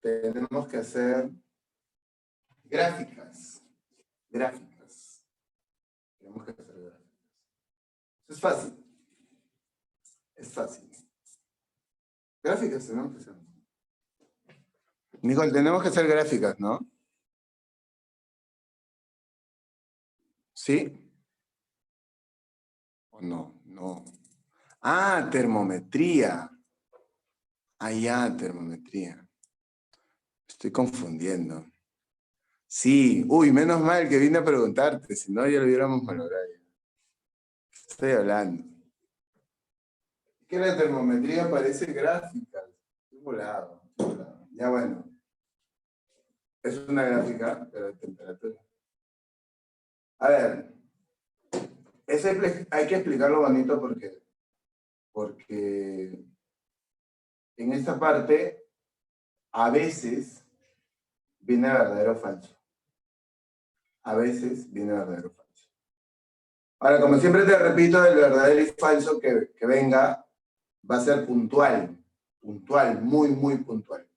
tenemos que hacer gráficas. Gráficas. Tenemos que hacer gráficas. Es fácil. Es fácil. Gráficas tenemos que hacer. Nicole, tenemos que hacer gráficas, ¿no? ¿Sí? ¿O no? No. Ah, termometría. Ah, ya, termometría. Estoy confundiendo. Sí. Uy, menos mal que vine a preguntarte, si no ya lo hubiéramos valorado. Estoy hablando. Es que la termometría parece gráfica. Estoy volado. Ya bueno. Es una gráfica, pero de temperatura. A ver. Hay que explicarlo bonito porque en esta parte a veces viene verdadero o falso. A veces viene verdadero o falso. Ahora, como siempre te repito, el verdadero y falso que venga va a ser puntual. Puntual, muy, muy puntual.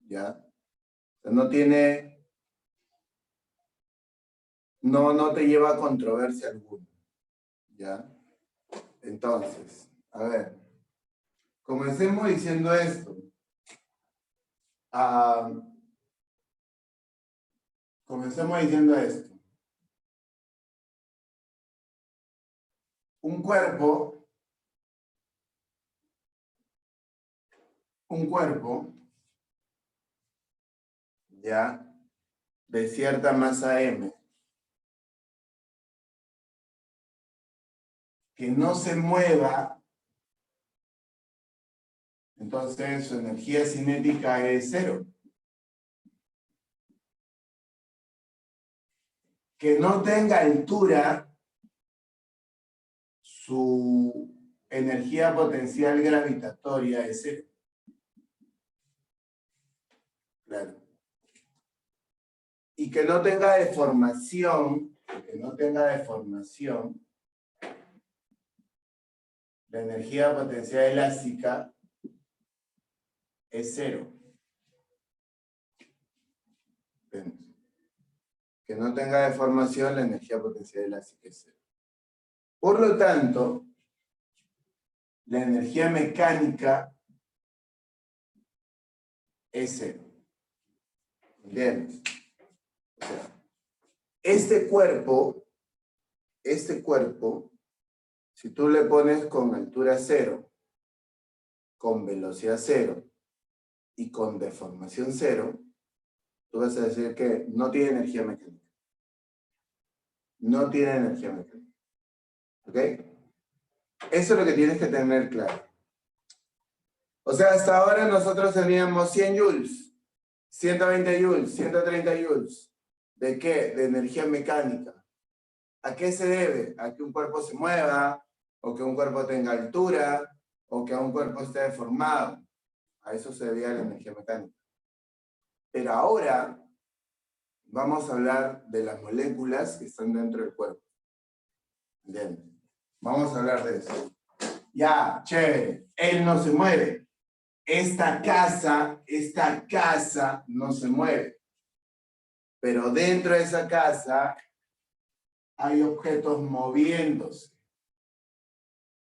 ¿Ya? O sea, no tiene... No te lleva a controversia alguna. ¿Ya? Entonces, a ver. Comencemos diciendo esto. Comencemos diciendo esto. Un cuerpo, ya, de cierta masa M, que no se mueva, entonces su energía cinética es 0. Que no tenga altura, su energía potencial gravitatoria es 0. Claro. Y que no tenga deformación, la energía potencial elástica es 0. Que no tenga deformación, la energía potencial elástica es 0. Por lo tanto, la energía mecánica es 0. ¿Entiendes? O sea, este cuerpo, si tú le pones con altura 0, con velocidad 0 y con deformación 0, tú vas a decir que no tiene energía mecánica. No tiene energía mecánica. ¿Ok? Eso es lo que tienes que tener claro. O sea, hasta ahora nosotros teníamos 100 joules, 120 joules, 130 joules. ¿De qué? De energía mecánica. ¿A qué se debe? A que un cuerpo se mueva, o que un cuerpo tenga altura, o que un cuerpo esté deformado. A eso se debía la energía mecánica. Pero ahora vamos a hablar de las moléculas que están dentro del cuerpo. ¿Entiendes? Vamos a hablar de eso. Ya, chévere. Él no se mueve. Esta casa no se mueve. Pero dentro de esa casa hay objetos moviéndose.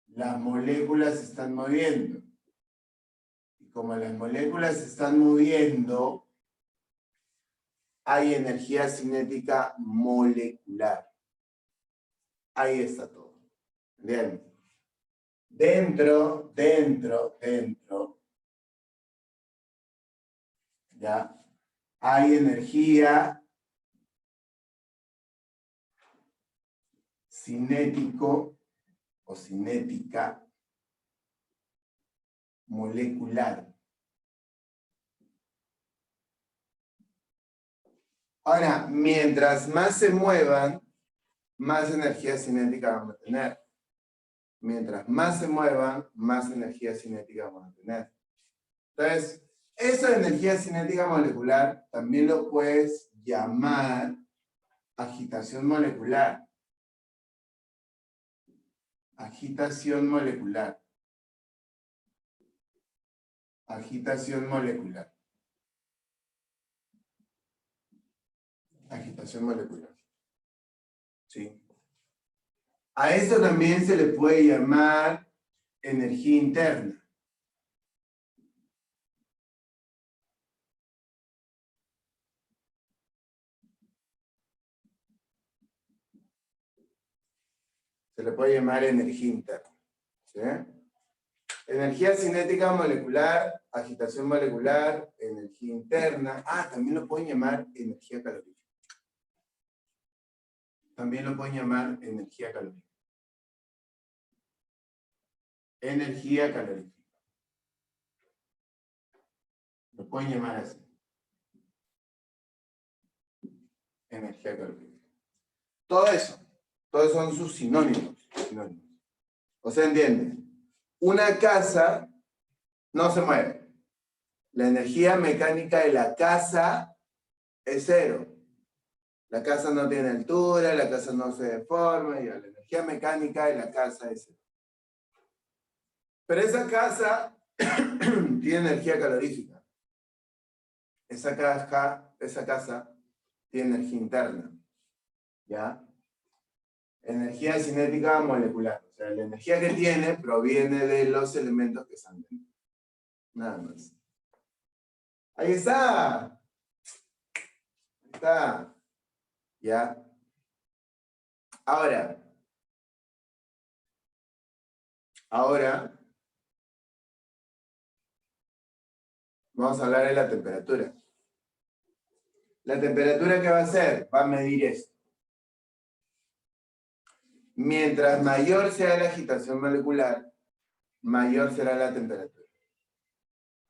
Las moléculas se están moviendo. Y como las moléculas se están moviendo, hay energía cinética molecular. Ahí está todo. Bien. Dentro, ya, hay energía cinético o cinética molecular. Ahora, mientras más se muevan, más energía cinética van a tener. Mientras más se muevan, más energía cinética van a tener. Entonces, esa energía cinética molecular también lo puedes llamar agitación molecular. Agitación molecular. Agitación molecular. Agitación molecular. ¿Sí? A eso también se le puede llamar energía interna. Se le puede llamar energía interna. ¿Sí? Energía cinética molecular, agitación molecular, energía interna. Ah, también lo pueden llamar energía calorífica. También lo pueden llamar energía calorífica. Energía calorífica. Lo pueden llamar así. Energía calorífica. Todos son sus sinónimos. O sea, ¿entienden? Una casa no se mueve. La energía mecánica de la casa es cero. La casa no tiene altura, la casa no se deforma, y la energía mecánica de la casa es cero. Pero esa casa tiene energía calorífica. Esa casa tiene energía interna. ¿Ya? Energía cinética molecular. O sea, la energía que tiene proviene de los elementos que están dentro. Nada más. Ahí está. Ahí está. ¿Ya? Ahora, vamos a hablar de la temperatura. ¿La temperatura qué va a hacer? Va a medir esto. Mientras mayor sea la agitación molecular, mayor será la temperatura.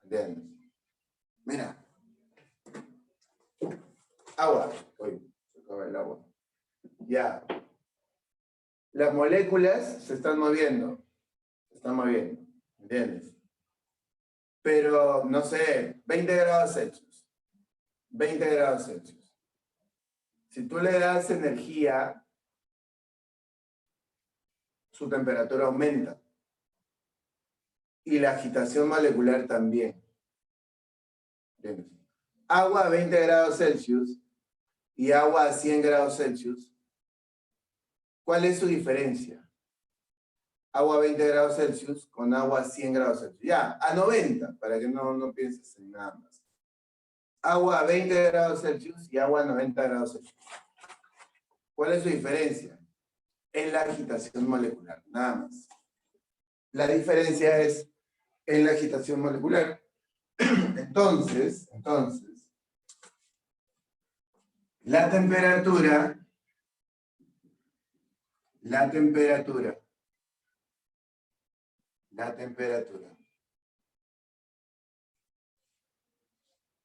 ¿Entiendes? Mira. Agua. Uy, se acaba el agua. Ya. Las moléculas se están moviendo. Se están moviendo. ¿Entiendes? Pero, no sé, 20 grados Celsius. 20 grados Celsius. Si tú le das energía, su temperatura aumenta. Y la agitación molecular también. ¿Entiendes? Agua a 20 grados Celsius y agua a 100 grados Celsius. ¿Cuál es su diferencia? Agua a 20 grados Celsius con agua a 100 grados Celsius. Ya, a 90, para que no pienses en nada más. Agua a 20 grados Celsius y agua a 90 grados Celsius. ¿Cuál es su diferencia? En la agitación molecular, nada más. La diferencia es en la agitación molecular. Entonces, la temperatura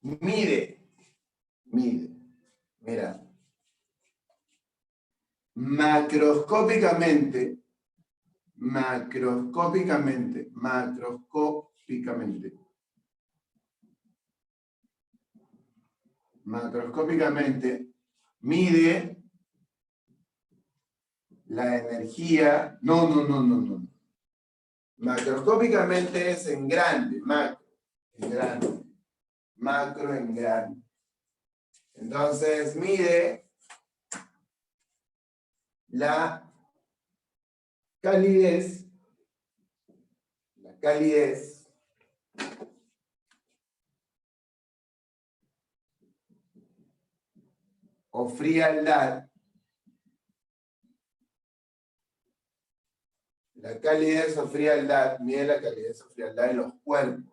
mide, mira, macroscópicamente, mide la energía, no. Macroscópicamente es en grande, macro en grande. Entonces mide la calidez o frialdad. La calidez o frialdad, mide la calidez o frialdad de los cuerpos.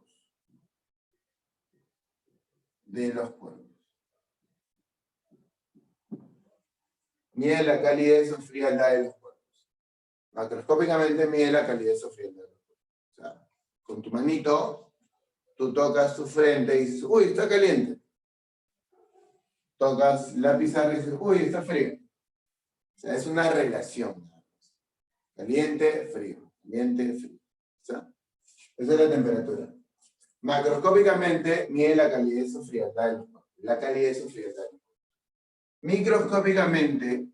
Mide la calidez o frialdad de los cuerpos. Macroscópicamente mide la calidez o frialdad de los cuerpos. O sea, con tu manito, tú tocas tu frente y dices, uy, está caliente. Tocas la pizarra y dices, uy, está frío. O sea, es una relación. Caliente, frío. Caliente, frío. O sea, esa es la temperatura. Macroscópicamente mide la calidez o frialdad de los cuerpos. La calidez o frialdad de los cuerpos. Microscópicamente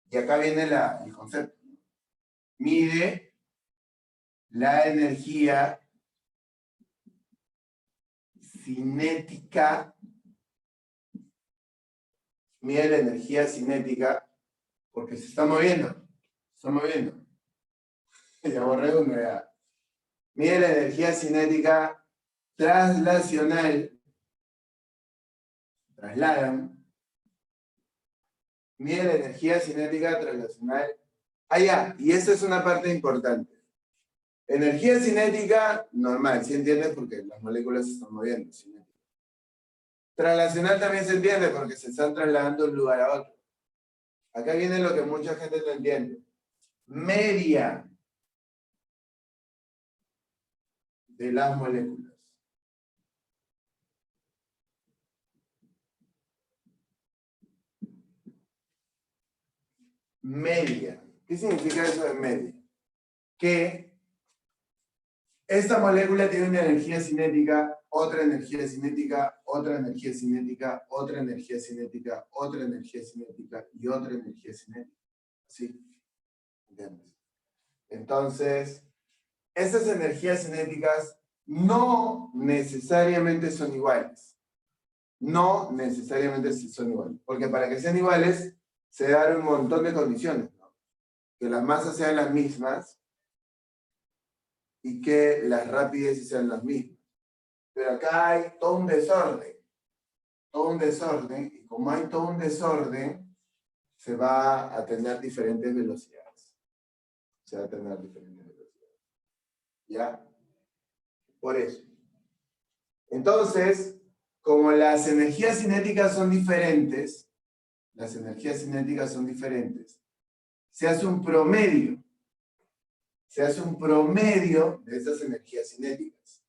Y acá viene el concepto. Mide la energía cinética. Mide la energía cinética porque se está moviendo. Se está moviendo. Ya borré uno ya. Mide la energía cinética traslacional. Trasladan. Mide la energía cinética traslacional. Ah, ya. Y esa es una parte importante. Energía cinética, normal, ¿sí entiendes? Porque las moléculas se están moviendo. Cinética. Traslacional también se entiende porque se están trasladando de un lugar a otro. Acá viene lo que mucha gente no entiende. Media de las moléculas. Media. ¿Qué significa eso de media? Que esta molécula tiene una energía cinética, otra energía cinética, otra energía cinética, otra energía cinética, otra energía cinética y otra energía cinética. ¿Sí? ¿Entiendes? Entonces, esas energías cinéticas no necesariamente son iguales. No necesariamente son iguales. Porque para que sean iguales, se dan un montón de condiciones, ¿no? Que las masas sean las mismas y que las rapideces sean las mismas. Pero acá hay todo un desorden. Todo un desorden. Y como hay todo un desorden, se va a tener diferentes velocidades. Se va a tener diferentes velocidades. ¿Ya? Por eso. Entonces, como las energías cinéticas son diferentes, se hace un promedio. Se hace un promedio de esas energías cinéticas.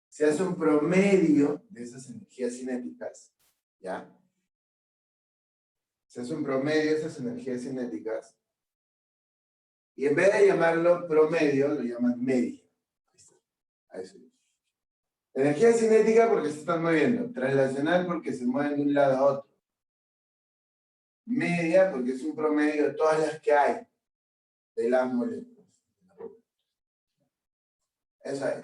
Se hace un promedio de esas energías cinéticas, ¿ya? Se hace un promedio de esas energías cinéticas y en vez de llamarlo promedio, lo llaman media. Ahí está. Energía cinética porque se están moviendo. Traslacional porque se mueven de un lado a otro. Media porque es un promedio de todas las que hay de las moléculas. Eso ahí.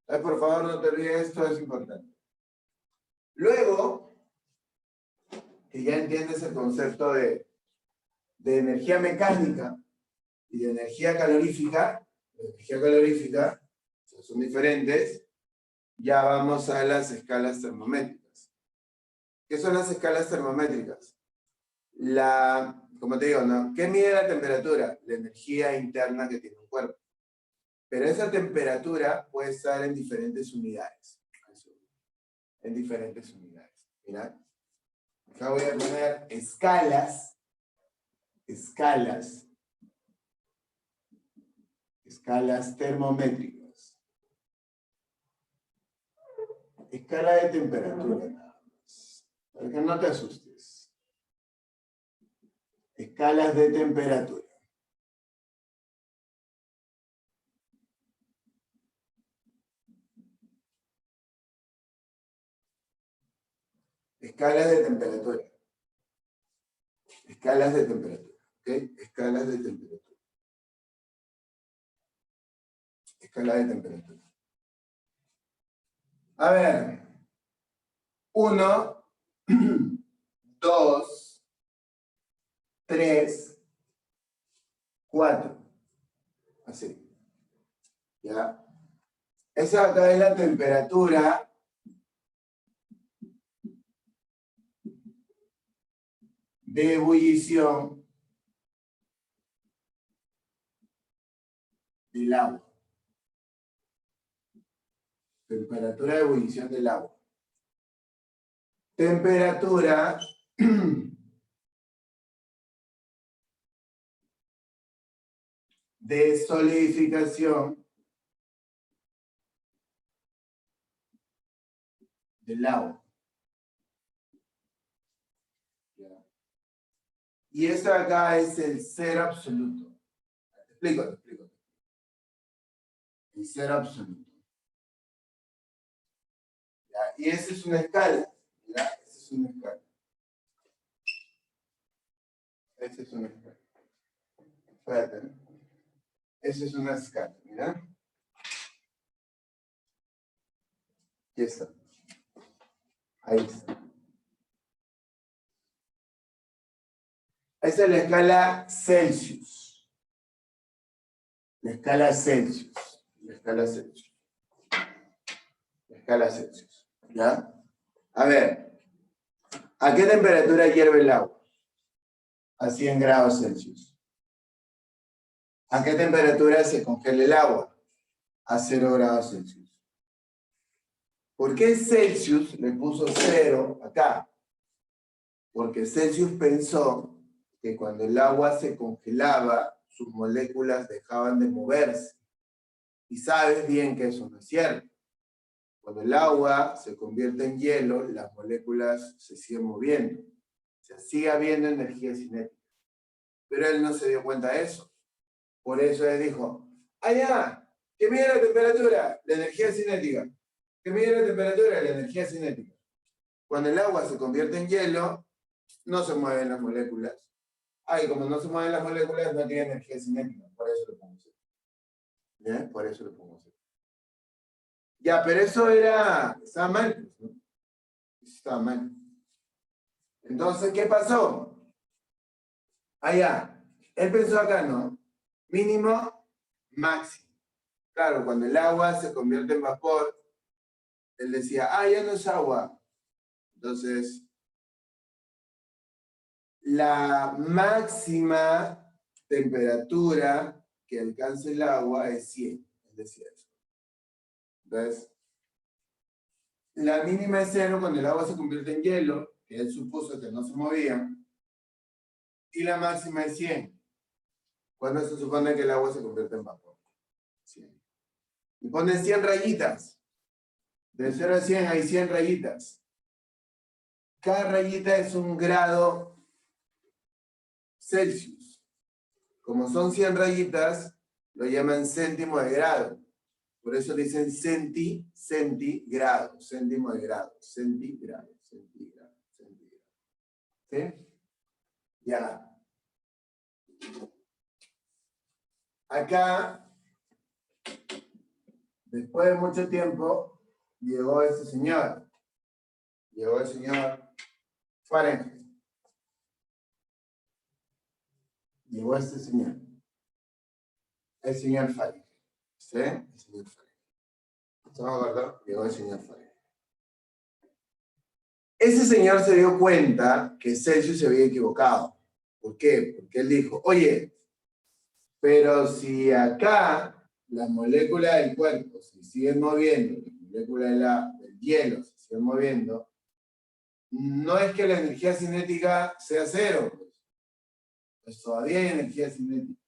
Entonces, por favor, no te olvides, esto es importante. Luego, que ya entiendes el concepto de energía mecánica y de energía calorífica, son diferentes, ya vamos a las escalas termométricas. ¿Qué son las escalas termométricas? Como te digo, ¿no? ¿Qué mide la temperatura? La energía interna que tiene un cuerpo. Pero esa temperatura puede estar en diferentes unidades. En diferentes unidades. Mirad. Acá voy a poner escalas termométricas. Escala de temperatura, nada más. Para que no te asustes. Escalas de temperatura. Escalas de temperatura. Escalas de temperatura. ¿Ok? Escalas de temperatura. Escala de temperatura. A ver. 1, 2, 3, 4. Así. ¿Ya? Esa acá es la temperatura de ebullición del agua. Temperatura de ebullición del agua. Temperatura de solidificación del agua. Y esto acá es el cero absoluto. Te explico. El cero absoluto. ¿Ya? Y esa es una escala. ¿Ya? Esa es una escala. Esa es una escala. Espérate, ¿no? Esa es una escala, mira. Aquí está. Ahí está. Esa es la escala Celsius. La escala Celsius. La escala Celsius. La escala Celsius. ¿Ya? A ver. ¿A qué temperatura hierve el agua? A 100 grados Celsius. ¿A qué temperatura se congela el agua? A 0 grados Celsius. ¿Por qué Celsius le puso 0 acá? Porque Celsius pensó que cuando el agua se congelaba, sus moléculas dejaban de moverse. Y sabes bien que eso no es cierto. Cuando el agua se convierte en hielo, las moléculas se siguen moviendo. O sea, sigue habiendo energía cinética. Pero él no se dio cuenta de eso. Por eso él dijo, ¡ya! ¿Qué mide la temperatura? La energía cinética. ¿Qué mide la temperatura? La energía cinética. Cuando el agua se convierte en hielo, no se mueven las moléculas. Y como no se mueven las moléculas, no tiene energía cinética. Por eso lo pongo así. ¿Bien? Por eso lo pongo así. Ya, pero eso estaba mal, pues, ¿no? Estaba mal. Entonces, ¿qué pasó? Ya. Él pensó acá, ¿no? Mínimo, máximo. Claro, cuando el agua se convierte en vapor, él decía, ya no es agua. Entonces, la máxima temperatura que alcanza el agua es 100. Él decía eso. Entonces, la mínima es 0 cuando el agua se convierte en hielo, que él supuso que no se movía, y la máxima es 100, cuando se supone que el agua se convierte en vapor. 100. Y pone 100 rayitas. De 0 a 100 hay 100 rayitas. Cada rayita es un grado Celsius. Como son 100 rayitas, lo llaman céntimo de grado. Por eso le dicen centigrado, céntimo de grado, centigrado. ¿Sí? Ya. Acá, después de mucho tiempo, llegó ese señor. Llegó el señor Fahrenheit. Llegó este señor. El señor Fahrenheit. ¿Sí? El señor Fahrenheit. ¿Estamos de acuerdo? Llegó el señor Fahrenheit. Ese señor se dio cuenta que Celsius se había equivocado. ¿Por qué? Porque él dijo, oye, pero si acá las moléculas del cuerpo se siguen moviendo, las moléculas del hielo se siguen moviendo, no es que la energía cinética sea 0, pues todavía hay energía cinética.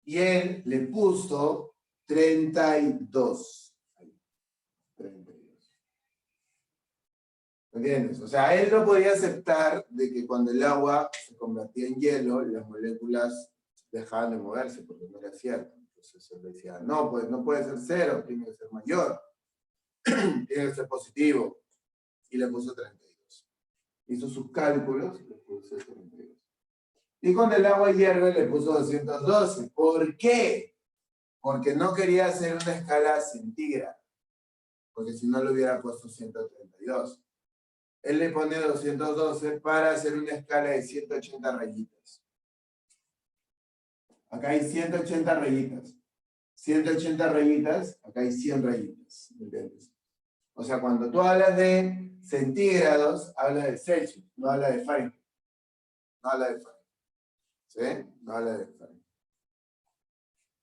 Y él le puso 32. 32. ¿Entiendes? O sea, él no podía aceptar de que cuando el agua se convertía en hielo, las moléculas dejaban de moverse, porque no era cierto. Entonces él decía, no, pues no puede ser 0, tiene que ser mayor. Tiene que ser positivo. Y le puso 32. Hizo sus cálculos y le puso 32. Y cuando el agua hierve le puso 212. ¿Por qué? Porque no quería hacer una escala centígrada. Porque si no le hubiera puesto 132. Él le pone 212 para hacer una escala de 180 rayitas. Acá hay 180 rayitas. 180 rayitas, acá hay 100 rayitas. ¿Entiendes? O sea, cuando tú hablas de centígrados, hablas de Celsius, no hablas de Fahrenheit. No habla de Fahrenheit. ¿Sí? No habla de Fahrenheit.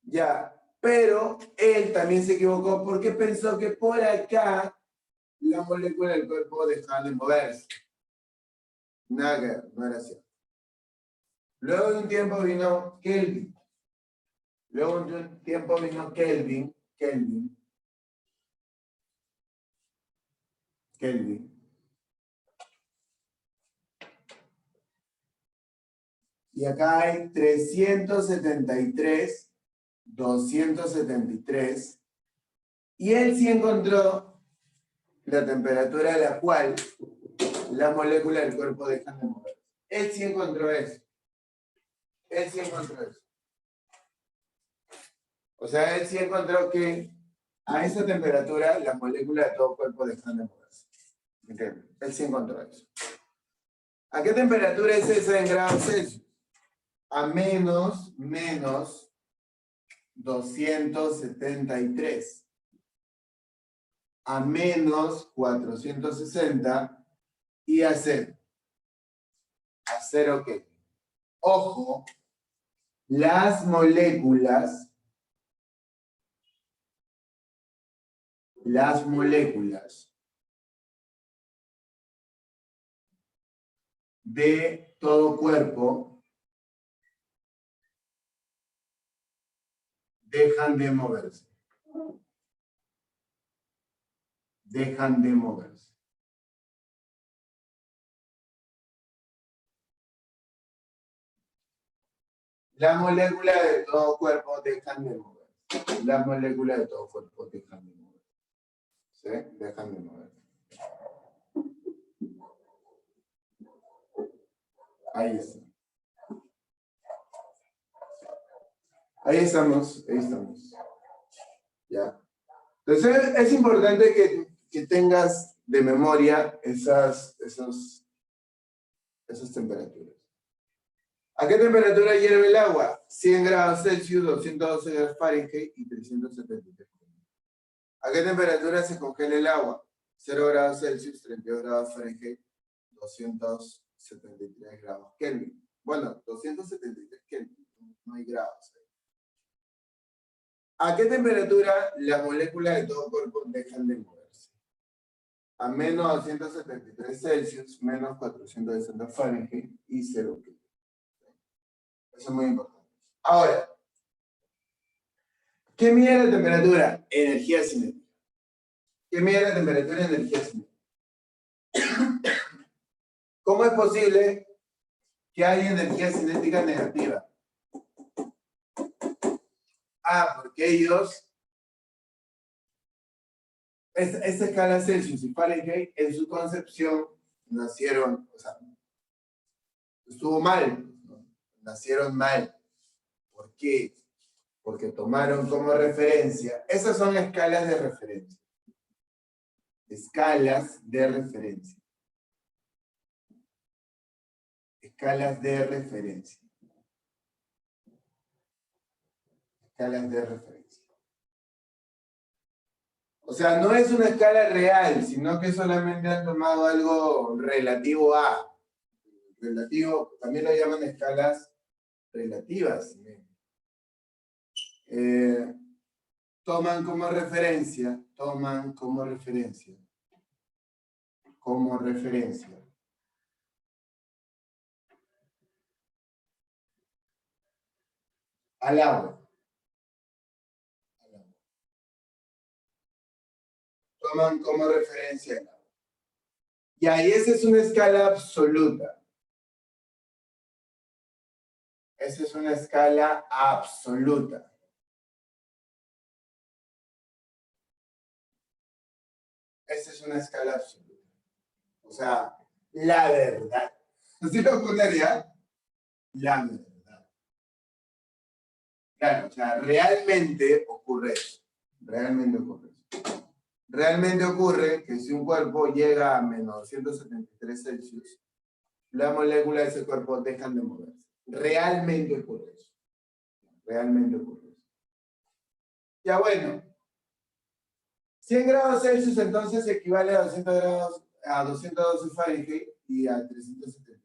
Ya, pero él también se equivocó porque pensó que por acá la molécula del cuerpo dejaba de moverse. Nada que ver, no era cierto. Luego de un tiempo vino Kelvin. Kelvin. Y acá hay 373, 273. Y él sí encontró la temperatura a la cual las moléculas del cuerpo dejan de moverse. Él sí encontró eso. Él sí encontró eso. O sea, él sí encontró que a esa temperatura las moléculas de todo cuerpo dejan de moverse. ¿Entiendes? Él sí encontró eso. ¿A qué temperatura es esa en grados Celsius? A menos 273. A menos 460 y a 0. ¿A 0 qué? Ojo, las moléculas de todo cuerpo dejan de moverse. Dejan de moverse. Las moléculas de todo cuerpo dejan de moverse. Las moléculas de todo cuerpo dejan de moverse. ¿Sí? Dejan de moverse. Ahí está. Ahí estamos. ¿Ya? Entonces es importante que tengas de memoria esas temperaturas. ¿A qué temperatura hierve el agua? 100 grados Celsius, 212 grados Fahrenheit y 373. ¿A qué temperatura se congela el agua? 0 grados Celsius, 32 grados Fahrenheit, 273 grados Kelvin. Bueno, 273 Kelvin, no hay grados. ¿A qué temperatura las moléculas de todo cuerpo dejan de moverse? A menos 273 Celsius, menos 460 Fahrenheit y 0 Kelvin. Eso es muy importante. Ahora, ¿qué mide la temperatura? Energía cinética. ¿Qué mide la temperatura y energía cinética? ¿Cómo es posible que haya energía cinética negativa? Porque ellos, esta escala Celsius y Fahrenheit, en su concepción, nacieron, o sea, estuvo mal, ¿no? Nacieron mal. ¿Por qué? Porque tomaron como referencia, esas son escalas de referencia. Escalas de referencia. Escalas de referencia. Escalas de referencia. O sea, no es una escala real, sino que solamente han tomado algo relativo a. Relativo, también lo llaman escalas relativas. Toman como referencia al agua. Toman como referencia al agua. Y ahí esa es una escala absoluta. Esa es una escala absoluta. Esa es una escala absoluta. O sea, la verdad. ¿Así lo pondría? La verdad. Claro, o sea, realmente ocurre eso. Realmente ocurre eso. Realmente ocurre que si un cuerpo llega a menos 173 Celsius, las moléculas de ese cuerpo dejan de moverse. Realmente ocurre eso. Realmente ocurre eso. Ya bueno. 100 grados Celsius entonces equivale a 200 grados, a 212 Fahrenheit y a 373.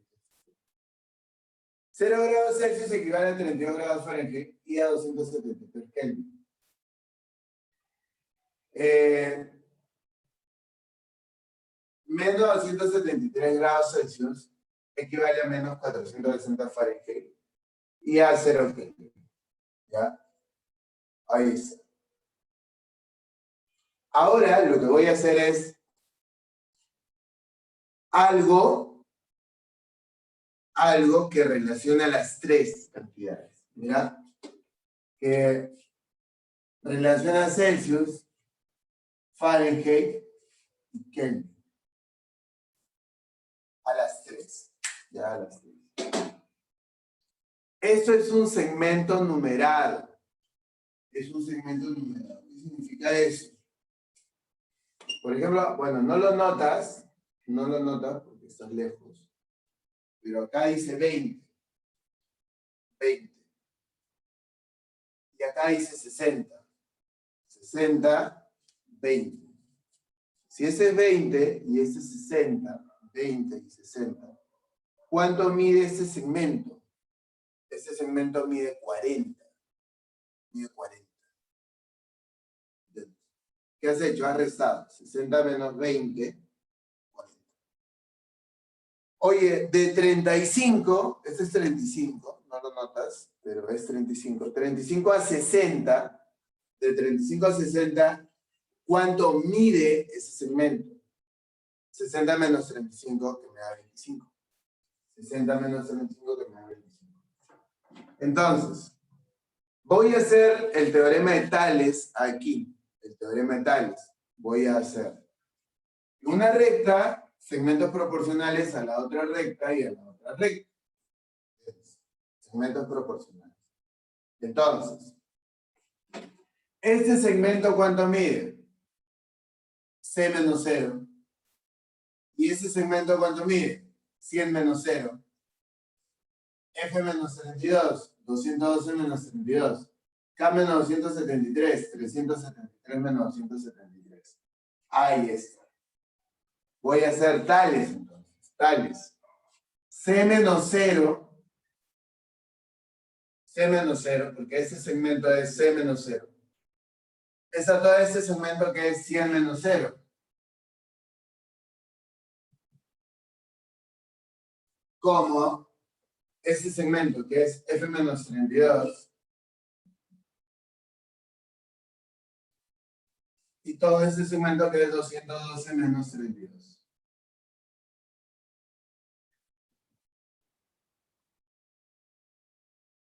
0 grados Celsius equivale a 32 grados Fahrenheit y a 273 Kelvin. Menos 273 grados Celsius equivale a menos 460 Fahrenheit y a 0 Kelvin. ¿Ya? Ahí está. Ahora lo que voy a hacer es algo que relaciona las tres cantidades. Mira, que relaciona Celsius, Fahrenheit y Kelvin. A las tres. Ya a las tres. Esto es un segmento numerado. Es un segmento numerado. ¿Qué significa eso? Por ejemplo, bueno, no lo notas porque estás lejos, pero acá dice 20. 20. Y acá dice 60. 60, 20. Si ese es 20 y ese es 60, 20 y 60, ¿cuánto mide ese segmento? Ese segmento mide 40. Mide 40. ¿Qué has hecho? Has restado. 60 menos 20, 40. Oye, de 35, este es 35, no lo notas, pero es 35. 35 a 60, de 35 a 60, ¿cuánto mide ese segmento? 60 menos 35, que me da 25. 60 menos 35, que me da 25. Entonces, voy a hacer el teorema de Tales aquí. El teorema de Tales. Voy a hacer una recta, segmentos proporcionales a la otra recta y a la otra recta. Segmentos proporcionales. Entonces, ¿este segmento cuánto mide? C menos 0. ¿Y ese segmento cuánto mide? 100 menos 0. F menos 32. 212 menos 32. K menos 273. 373 menos 273. Ahí está. Voy a hacer tales entonces. Tales. C menos 0. C menos 0, porque ese segmento es C menos 0. Es a todo este segmento que es 100 menos 0. Como este segmento que es F menos 32. Y todo este segmento que es 212 menos 32.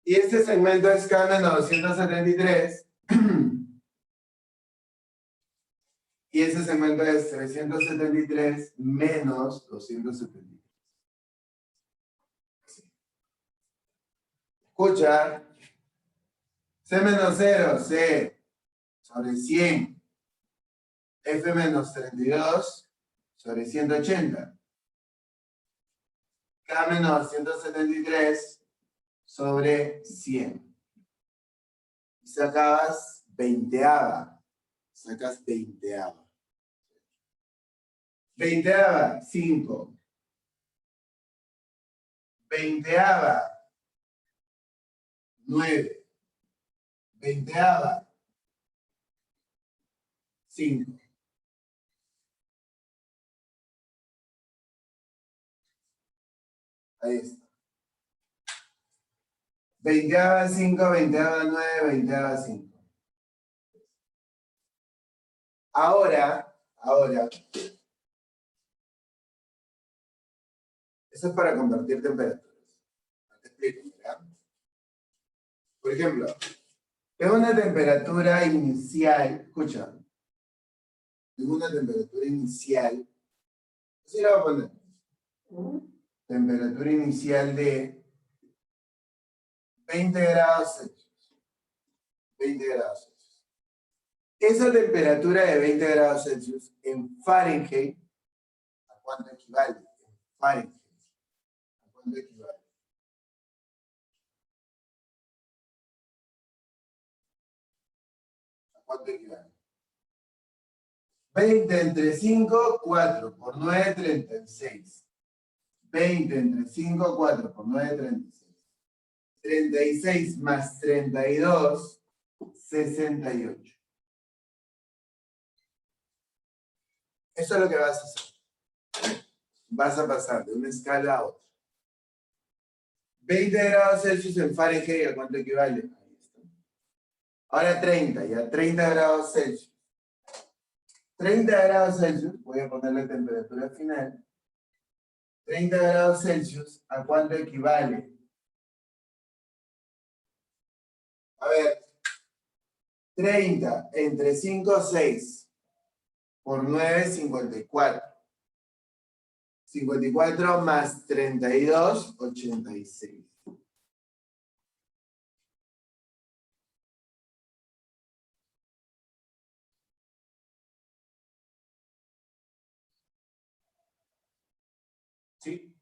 Y este segmento es K menos 273. Y ese segmento es 373 menos 273. Escucha. C menos 0, C sobre 100. F menos 32 sobre 180. K menos 173 sobre 100. Y sacabas 20ava. Sacas 20ava. 20ava, 5. 20ava, 9. 20ava, 5. Ahí está. 20ava, 5, 20ava, 9, 20ava, 5. Ahora, eso es para convertir temperaturas. Te explico, ¿verdad? Por ejemplo, tengo una temperatura inicial, escucha, tengo una temperatura inicial, así la voy a poner, temperatura inicial de 20 grados Celsius. 20 grados Celsius. Esa temperatura de 20 grados Celsius en Fahrenheit, ¿a cuánto equivale? En Fahrenheit, ¿a cuánto equivale? ¿A cuánto equivale? 20 entre 5, 4 por 9, 36. 20 entre 5, 4 por 9, 36. 36 más 32, 68. Eso es lo que vas a hacer. Vas a pasar de una escala a otra. 20 grados Celsius en Fahrenheit, ¿a cuánto equivale? Ahí está. Ahora 30, ya 30 grados Celsius. 30 grados Celsius, voy a poner la temperatura final. 30 grados Celsius, ¿a cuánto equivale? A ver, 30 entre 5, 6. Por 9, 54. 54 más 32, 86. ¿Sí?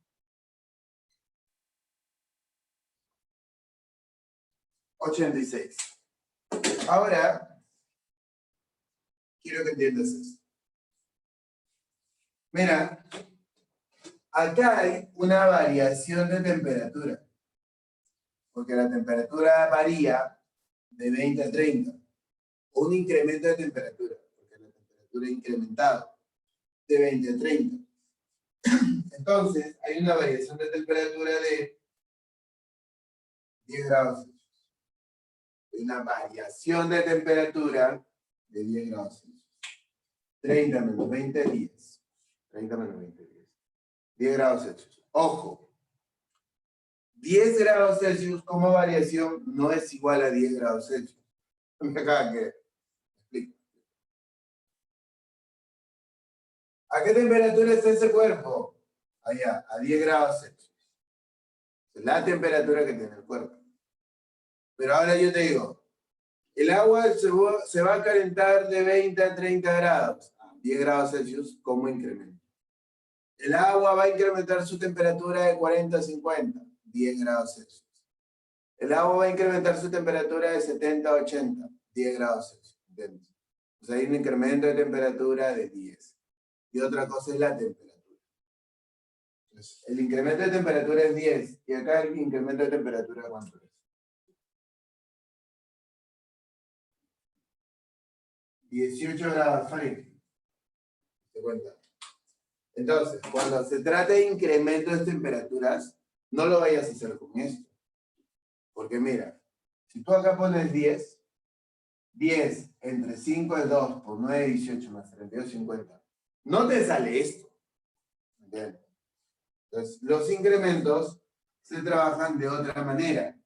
$86. Ahora, quiero que entiendas esto. Mira, acá hay una variación de temperatura. Porque la temperatura varía de 20 a 30. O un incremento de temperatura. Porque la temperatura ha incrementado de 20 a 30. Entonces, hay una variación de temperatura de 10 grados Celsius. Una variación de temperatura de 10 grados Celsius. 30 menos 20, 10. 30 menos 20, 10. 10 grados Celsius. Ojo. 10 grados Celsius como variación no es igual a 10 grados Celsius. Me acaba que explico. ¿A qué temperatura está ese cuerpo? Allá, a 10 grados Celsius. La temperatura que tiene el cuerpo. Pero ahora yo te digo, el agua se va a calentar de 20 a 30 grados, a 10 grados Celsius como incremento. El agua va a incrementar su temperatura de 40 a 50, 10 grados Celsius. El agua va a incrementar su temperatura de 70 a 80, 10 grados Celsius. ¿Entiendes? O sea, hay un incremento de temperatura de 10. Y otra cosa es la temperatura. Entonces, el incremento de temperatura es 10. Y acá el incremento de temperatura, ¿cuánto es? 18 grados Fahrenheit. ¿Te cuenta? Entonces, cuando se trata de incremento de temperaturas, no lo vayas a hacer con esto. Porque mira, si tú acá pones 10, 10 entre 5 es 2 por 9, 18 más 32, 50. No te sale esto. ¿Entiendes? Entonces, los incrementos se trabajan de otra manera.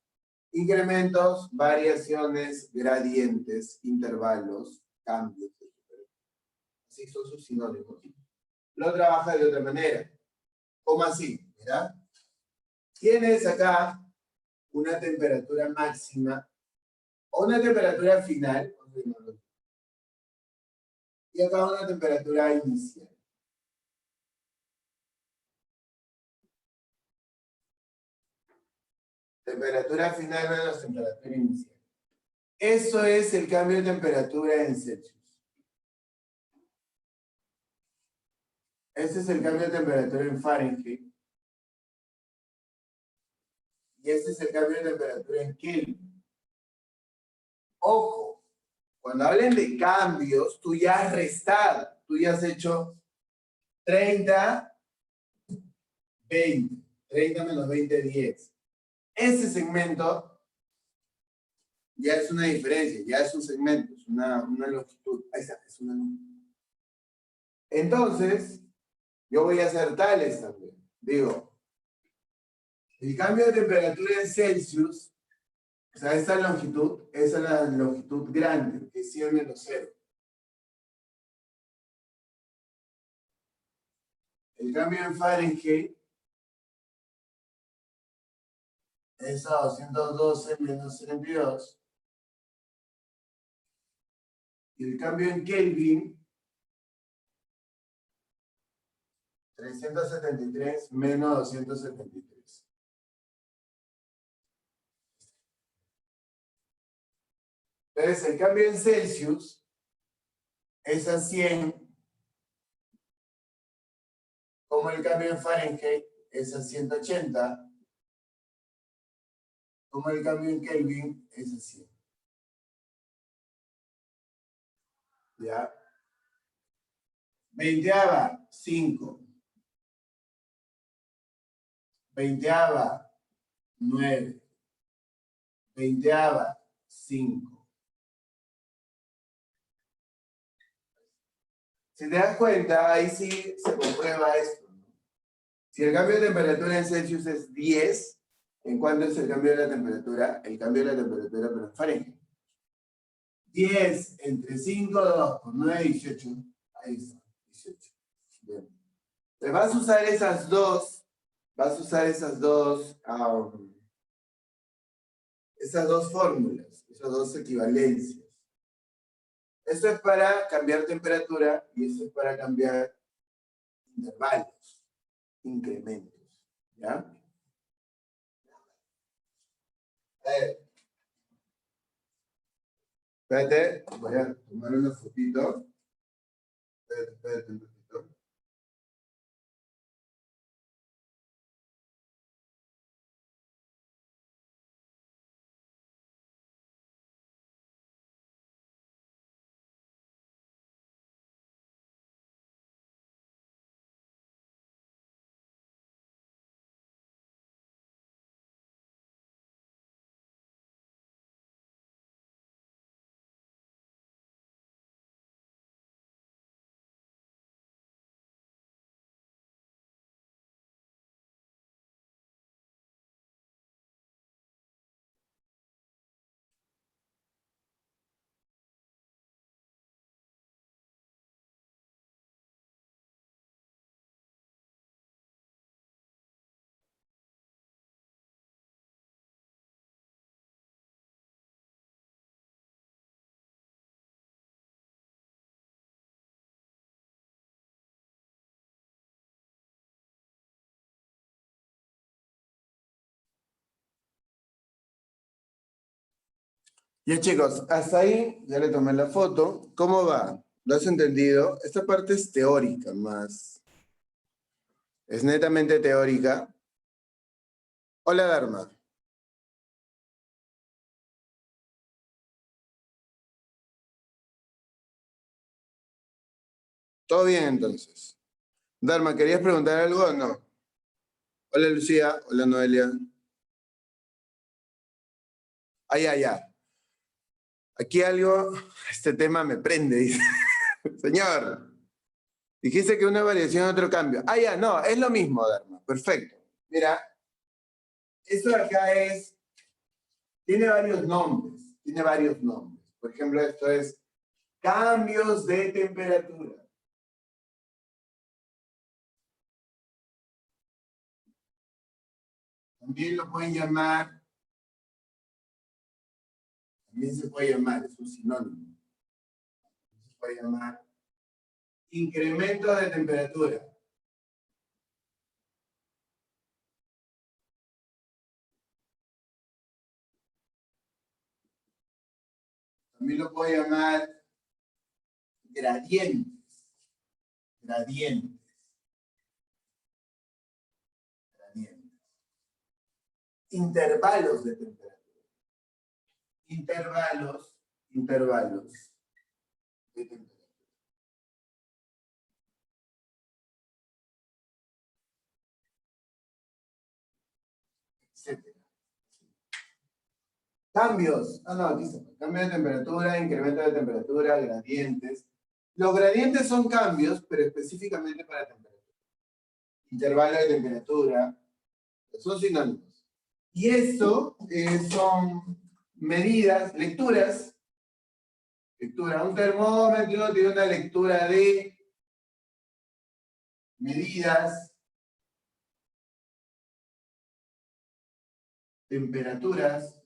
Incrementos, variaciones, gradientes, intervalos, cambios. Así son sus sinónimos. Lo trabaja de otra manera. ¿Cómo así? Mira. Tienes acá una temperatura máxima o una temperatura final y acá una temperatura inicial. Temperatura final menos temperatura inicial. Eso es el cambio de temperatura en Celsius. Este es el cambio de temperatura en Fahrenheit. Y este es el cambio de temperatura en Kelvin. Ojo, cuando hablen de cambios, tú ya has restado. Tú ya has hecho 30, 20. 30 menos 20, 10. Ese segmento ya es una diferencia, ya es un segmento, es una longitud. Ahí está, es una longitud. Entonces, yo voy a hacer tales también. Digo, el cambio de temperatura en Celsius, o sea, esta longitud, esa es la longitud grande, que es 100 menos 0. El cambio en Fahrenheit es a 212 menos 32. Y el cambio en Kelvin, 373 menos 273. Entonces, el cambio en Celsius es a 100, como el cambio en Fahrenheit es a 180, como el cambio en Kelvin es a 100. ¿Ya? 20ava, 5. 20ava, 9. 20ava, 5. Si te das cuenta, ahí sí se comprueba esto. Si el cambio de temperatura en Celsius es 10, ¿en cuánto es el cambio de la temperatura? El cambio de la temperatura, pero en Fahrenheit. 10 entre 5, 2 por 9, 18. Ahí está, 18. Bien. Te vas a usar esas dos fórmulas, esas dos equivalencias. Esto es para cambiar temperatura y esto es para cambiar intervalos. incrementos. ¿Ya? Espérate, voy a tomar una fotito. Espérate un poquito. Ya chicos, hasta ahí ya le tomé la foto. ¿Cómo va? ¿Lo has entendido? Esta parte es teórica más. Es netamente teórica. Hola, Dharma. ¿Todo bien entonces? Dharma, ¿querías preguntar algo o no? Hola, Lucía. Hola, Noelia. Ya. Aquí algo, este tema me prende, dice. Señor, dijiste que una variación, otro cambio. Ya, no, es lo mismo, Dharma. Perfecto. Mira, esto de acá tiene varios nombres. Tiene varios nombres. Por ejemplo, esto es cambios de temperatura. También lo pueden llamar, también se puede llamar, es un sinónimo. Se puede llamar incremento de temperatura. También lo puede llamar gradientes. Gradientes. Intervalos de temperatura. Intervalos de temperatura. Etcétera. Cambios. No, aquí está. Cambio de temperatura, incremento de temperatura, gradientes. Los gradientes son cambios, pero específicamente para temperatura. Intervalo de temperatura. Son sinónimos. Y esto son medidas, lecturas. Lectura. Un termómetro tiene una lectura de medidas, temperaturas.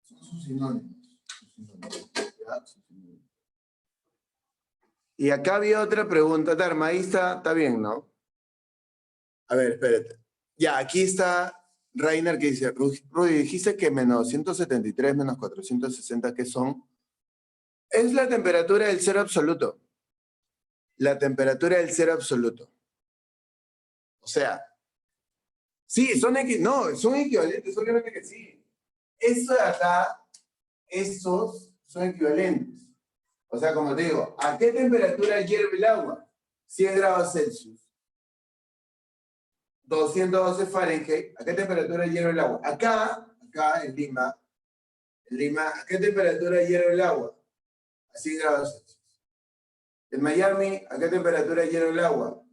Son sus sinónimos. Y acá había otra pregunta, Dharma, ahí está bien, ¿no? A ver, espérate. Ya, aquí está Rainer que dice, Rudy, dijiste que menos 173, menos 460, ¿qué son? Es la temperatura del cero absoluto. La temperatura del cero absoluto. O sea, sí, son equivalentes, obviamente que sí. Eso de acá, esos son equivalentes. O sea, como te digo, ¿a qué temperatura hierve el agua? 100 grados Celsius. 212 Fahrenheit. ¿A qué temperatura hierve el agua? Acá en Lima, ¿a qué temperatura hierve el agua? A 100 grados Celsius. En Miami, ¿a qué temperatura hierve el agua?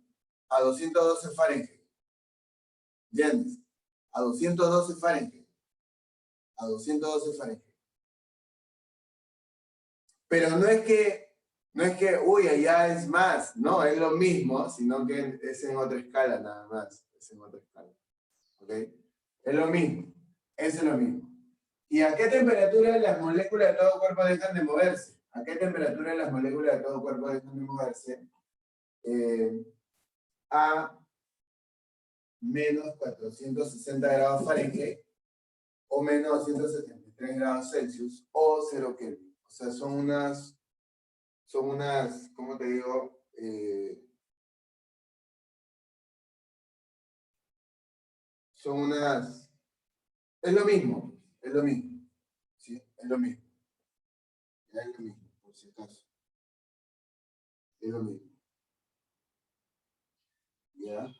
A 212 Fahrenheit. ¿Entiendes? A 212 Fahrenheit. A 212 Fahrenheit. Pero no es que, uy, allá es más, no, es lo mismo, sino que es en otra escala nada más, es en otra escala, ¿ok? Es lo mismo, eso es lo mismo. ¿Y a qué temperatura las moléculas de todo cuerpo dejan de moverse? ¿A qué temperatura las moléculas de todo cuerpo dejan de moverse? A menos 460 grados Fahrenheit o menos 273 grados Celsius o 0 Kelvin. O sea, son unas, ¿cómo te digo? Es lo mismo, ¿sí? Es lo mismo, ya es lo mismo, por si acaso. Es lo mismo, ¿ya?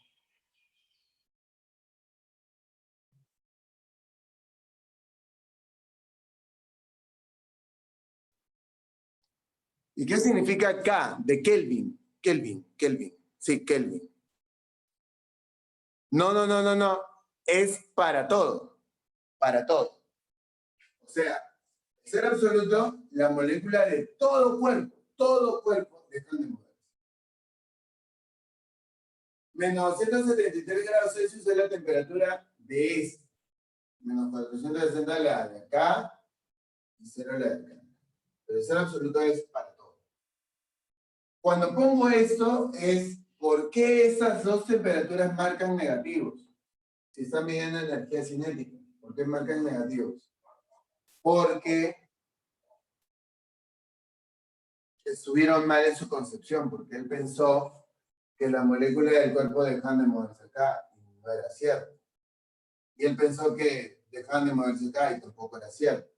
¿Y qué significa K de Kelvin? Kelvin. Sí, Kelvin. No. Es para todo. Para todo. O sea, ser absoluto, la molécula de todo cuerpo, dejan de moverse. Menos 273 grados Celsius es la temperatura de este. Menos 460 la de acá y 0 la de acá. Pero el ser absoluto es para todo. Cuando pongo esto es ¿por qué esas dos temperaturas marcan negativos? Si están midiendo energía cinética. ¿Por qué marcan negativos? Porque estuvieron mal en su concepción, porque él pensó que las moléculas del cuerpo dejan de moverse acá, y no era cierto. Y él pensó que dejaban de moverse acá, y tampoco era cierto.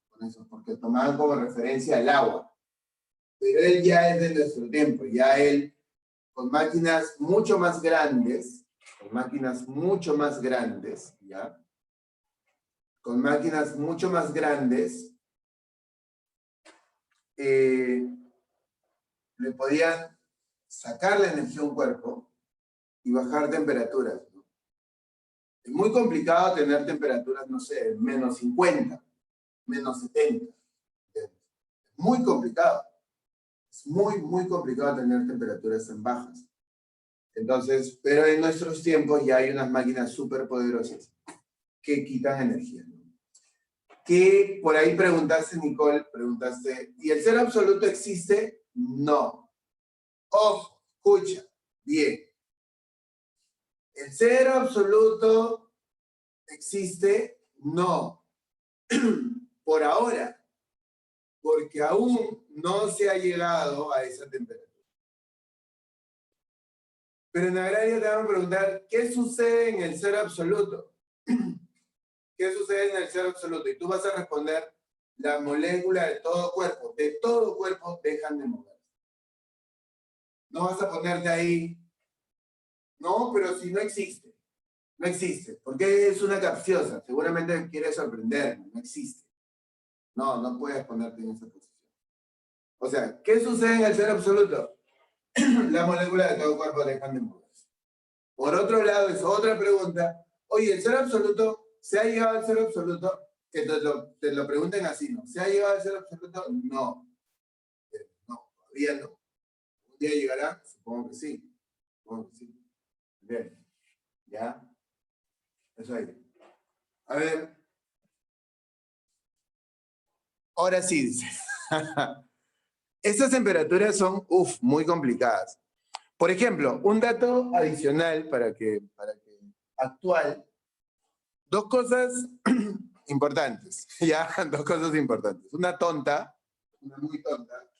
Por eso, porque tomaban como referencia el agua. Pero él ya es de nuestro tiempo, ya él, con máquinas mucho más grandes, ¿ya? Con máquinas mucho más grandes, le podían sacar la energía a un cuerpo y bajar temperaturas, ¿no? Es muy complicado tener temperaturas, no sé, menos 50, menos 70. Es muy complicado. Es muy complicado tener temperaturas tan bajas. Entonces, pero en nuestros tiempos ya hay unas máquinas súper poderosas que quitan energía, ¿no? Que por ahí preguntaste, Nicole, ¿y el ser absoluto existe? No. Ojo, escucha, bien. ¿El ser absoluto existe? No. Por ahora, porque aún no se ha llegado a esa temperatura. Pero en agraria te van a preguntar, ¿qué sucede en el ser absoluto? ¿Qué sucede en el ser absoluto? Y tú vas a responder, las moléculas de todo cuerpo dejan de moverse. No vas a ponerte ahí, no, pero si no existe. No existe, porque es una capciosa. Seguramente quiere sorprenderme, no existe. No puedes ponerte en esa posición. O sea, ¿qué sucede en el ser absoluto? Las moléculas de todo cuerpo dejan de moverse. Por otro lado, es otra pregunta. Oye, ¿el ser absoluto se ha llegado al ser absoluto? Que te lo pregunten así, ¿no? ¿Se ha llegado al ser absoluto? No. No, todavía no. ¿Un día llegará? Supongo que sí. Supongo que sí. Bien. ¿Ya? Eso ahí. A ver. Ahora sí, dice. Estas temperaturas son, muy complicadas. Por ejemplo, un dato adicional actual, dos cosas importantes, ya, dos cosas importantes. Una muy tonta,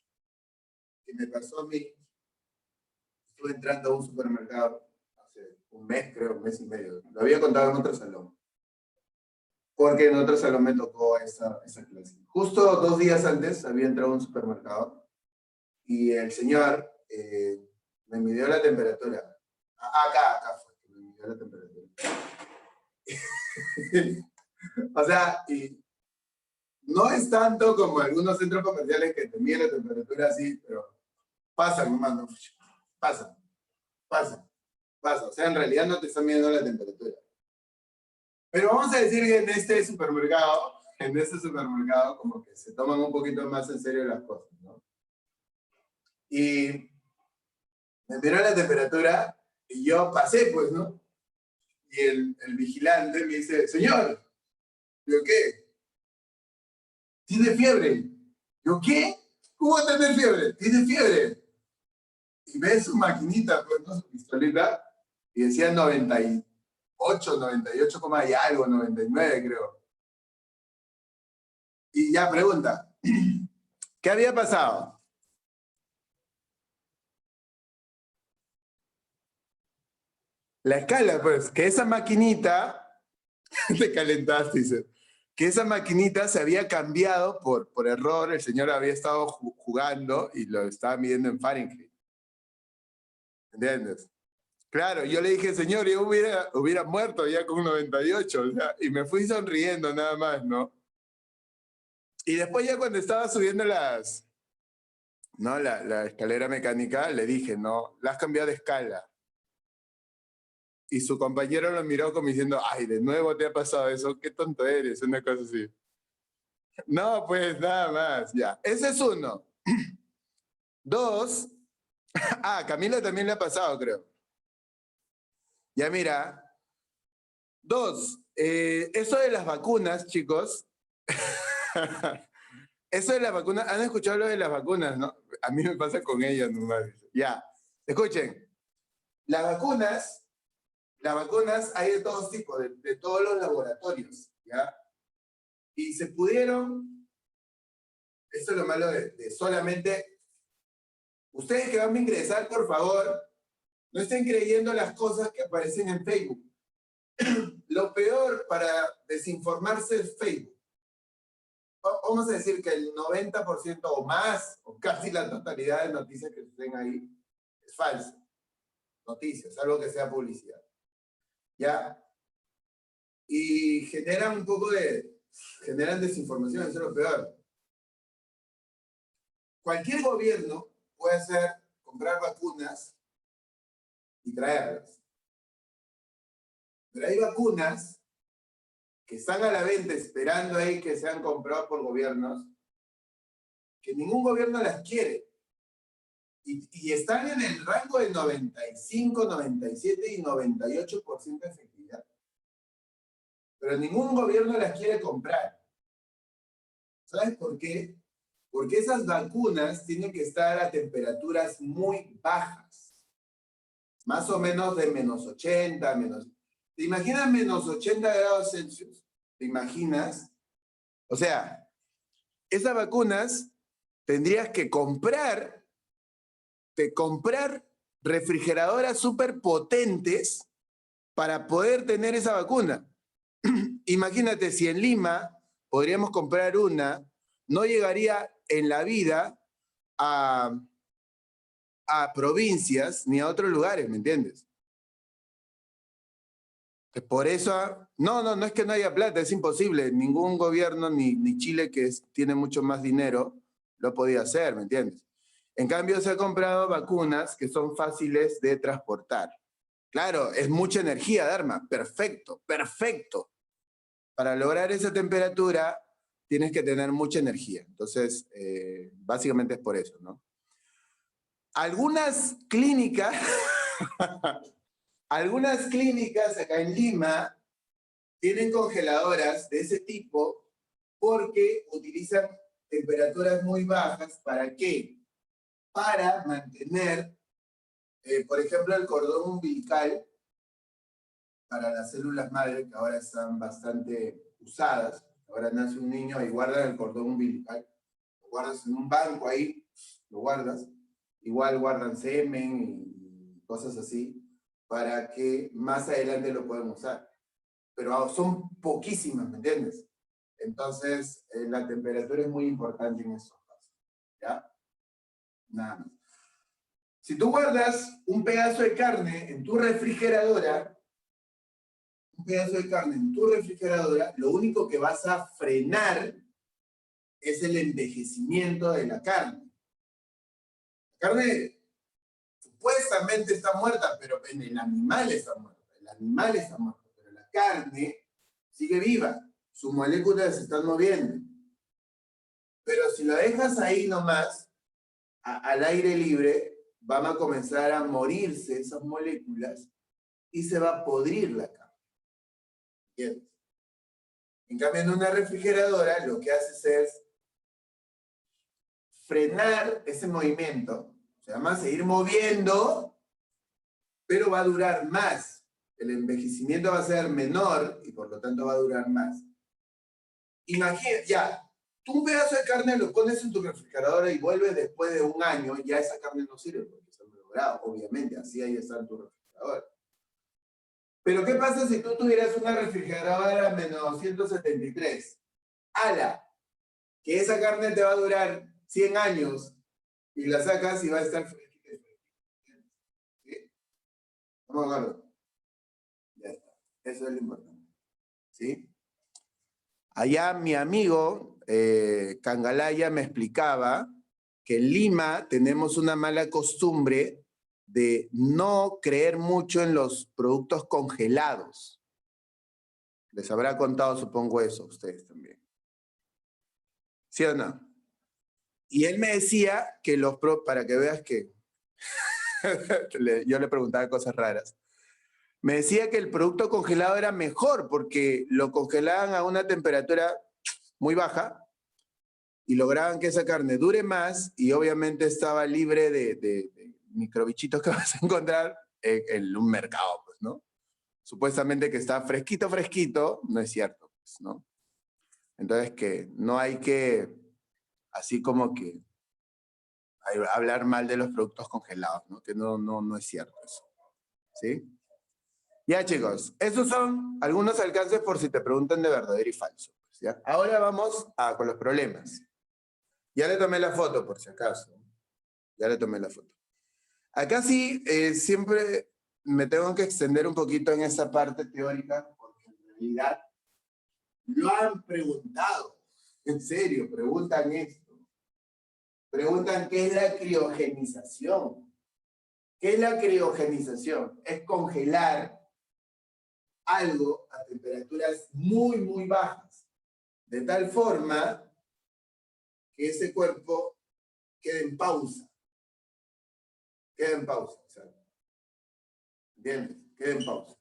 que me pasó a mí, estuve entrando a un supermercado hace un mes, creo, un mes y medio. Lo había contado en otro salón, porque en otro salón me tocó esa clase. Justo 2 días antes había entrado a un supermercado y el señor me midió la temperatura. Acá fue que me midió la temperatura. O sea, y no es tanto como algunos centros comerciales que te miden la temperatura así, pero pasa, hermano. Pasa. O sea, en realidad no te están midiendo la temperatura. Pero vamos a decir que en este supermercado, como que se toman un poquito más en serio las cosas, ¿no? Y me miró la temperatura y yo pasé, pues, ¿no? Y el vigilante me dice, señor, ¿pero qué? ¿Tiene fiebre? Yo, ¿qué? ¿Cómo va a tener fiebre? ¿Tiene fiebre? Y ve su maquinita, pues, ¿no? Su pistolita, y decía 98, 98, y algo, 99 creo. Y ya pregunta, ¿qué había pasado? La escala, pues, que esa maquinita, te calentaste, dice, que esa maquinita se había cambiado por error, el señor había estado jugando y lo estaba midiendo en Fahrenheit. ¿Entiendes? Claro, yo le dije, señor, yo hubiera muerto ya con 98, o sea, y me fui sonriendo nada más, ¿no? Y después ya cuando estaba subiendo la escalera mecánica, le dije, no, la has cambiado de escala. Y su compañero lo miró como diciendo, ay, de nuevo te ha pasado eso, qué tonto eres, una cosa así. No, pues nada más, ya. Ese es uno. Dos, a Camila también le ha pasado, creo. Ya mira. Dos, eso de las vacunas, chicos. Eso de las vacunas, ¿han escuchado lo de las vacunas, no? A mí me pasa con ellas nomás. Ya, escuchen. Las vacunas hay de todos tipos, de todos los laboratorios, ¿ya? Y se pudieron, eso es lo malo de solamente, ustedes que van a ingresar, por favor, no estén creyendo las cosas que aparecen en Facebook. Lo peor para desinformarse es Facebook. Vamos a decir que el 90% o más, o casi la totalidad de noticias que estén ahí, es falso. Noticias, algo que sea publicidad. ¿Ya? Y generan un poco generan desinformación, eso es lo peor. Cualquier gobierno puede hacer, comprar vacunas y traerlas. Pero hay vacunas que están a la venta esperando ahí que sean compradas por gobiernos, que ningún gobierno las quiere. Y están en el rango de 95, 97 y 98% de efectividad. Pero ningún gobierno las quiere comprar. ¿Sabes por qué? Porque esas vacunas tienen que estar a temperaturas muy bajas. Más o menos de menos 80, ¿Te imaginas menos 80 grados Celsius? ¿Te imaginas? O sea, esas vacunas tendrías que comprar refrigeradoras súper potentes para poder tener esa vacuna. Imagínate, si en Lima podríamos comprar una, no llegaría en la vida a provincias ni a otros lugares, ¿me entiendes? Por eso, no es que no haya plata, es imposible. Ningún gobierno, ni Chile, que tiene mucho más dinero, lo podía hacer, ¿me entiendes? En cambio, se han comprado vacunas que son fáciles de transportar. Claro, es mucha energía, Dharma. Perfecto, perfecto. Para lograr esa temperatura, tienes que tener mucha energía. Entonces, básicamente es por eso, ¿no? Algunas clínicas acá en Lima tienen congeladoras de ese tipo porque utilizan temperaturas muy bajas. ¿Para qué? Para mantener, por ejemplo, el cordón umbilical para las células madre, que ahora están bastante usadas. Ahora nace un niño y guardan el cordón umbilical. Lo guardas en un banco ahí, lo guardas. Igual guardan semen y cosas así, para que más adelante lo puedan usar. Pero son poquísimas, ¿me entiendes? Entonces, la temperatura es muy importante en esos casos. ¿Ya? Nada más. Si tú guardas un pedazo de carne en tu refrigeradora, lo único que vas a frenar es el envejecimiento de la carne. La carne supuestamente está muerta, pero en el animal está muerta. El animal está muerto, pero la carne sigue viva. Sus moléculas se están moviendo. Pero si lo dejas ahí nomás, al aire libre, van a comenzar a morirse esas moléculas y se va a podrir la carne. ¿Entiendes? En cambio, en una refrigeradora, lo que haces es frenar ese movimiento, se llama seguir moviendo, pero va a durar más. El envejecimiento va a ser menor y por lo tanto va a durar más. Imagina, ya, tú un pedazo de carne lo pones en tu refrigeradora y vuelves después de un año, ya esa carne no sirve porque se ha malogrado, obviamente, así ahí está en tu refrigeradora. Pero ¿qué pasa si tú tuvieras una refrigeradora menos 273? ¡Hala! Que esa carne te va a durar 100 años y la sacas y va a estar fresquita. ¿Sí? ¿Estamos de acuerdo? Ya está. Eso es lo importante. ¿Sí? Allá mi amigo Cangalaya me explicaba que en Lima tenemos una mala costumbre de no creer mucho en los productos congelados. Les habrá contado, supongo, eso a ustedes también. ¿Sí o no? Y él me decía que para que veas que yo le preguntaba cosas raras. Me decía que el producto congelado era mejor porque lo congelaban a una temperatura muy baja y lograban que esa carne dure más y obviamente estaba libre de microbichitos que vas a encontrar en un mercado, pues, ¿no? Supuestamente que está fresquito, fresquito, no es cierto, pues, ¿no? Entonces que no hay que, así como que, hablar mal de los productos congelados, ¿no? Que no es cierto eso, ¿sí? Ya, chicos, esos son algunos alcances por si te preguntan de verdadero y falso, pues, ¿ya? Ahora vamos con los problemas. Ya le tomé la foto, por si acaso. Ya le tomé la foto. Acá sí, siempre me tengo que extender un poquito en esa parte teórica, porque en realidad lo han preguntado. En serio, preguntan esto. Preguntan qué es la criogenización. ¿Qué es la criogenización? Es congelar algo a temperaturas muy, muy bajas, de tal forma que ese cuerpo quede en pausa. Queda en pausa, ¿sabes? ¿Entiendes? Queda en pausa.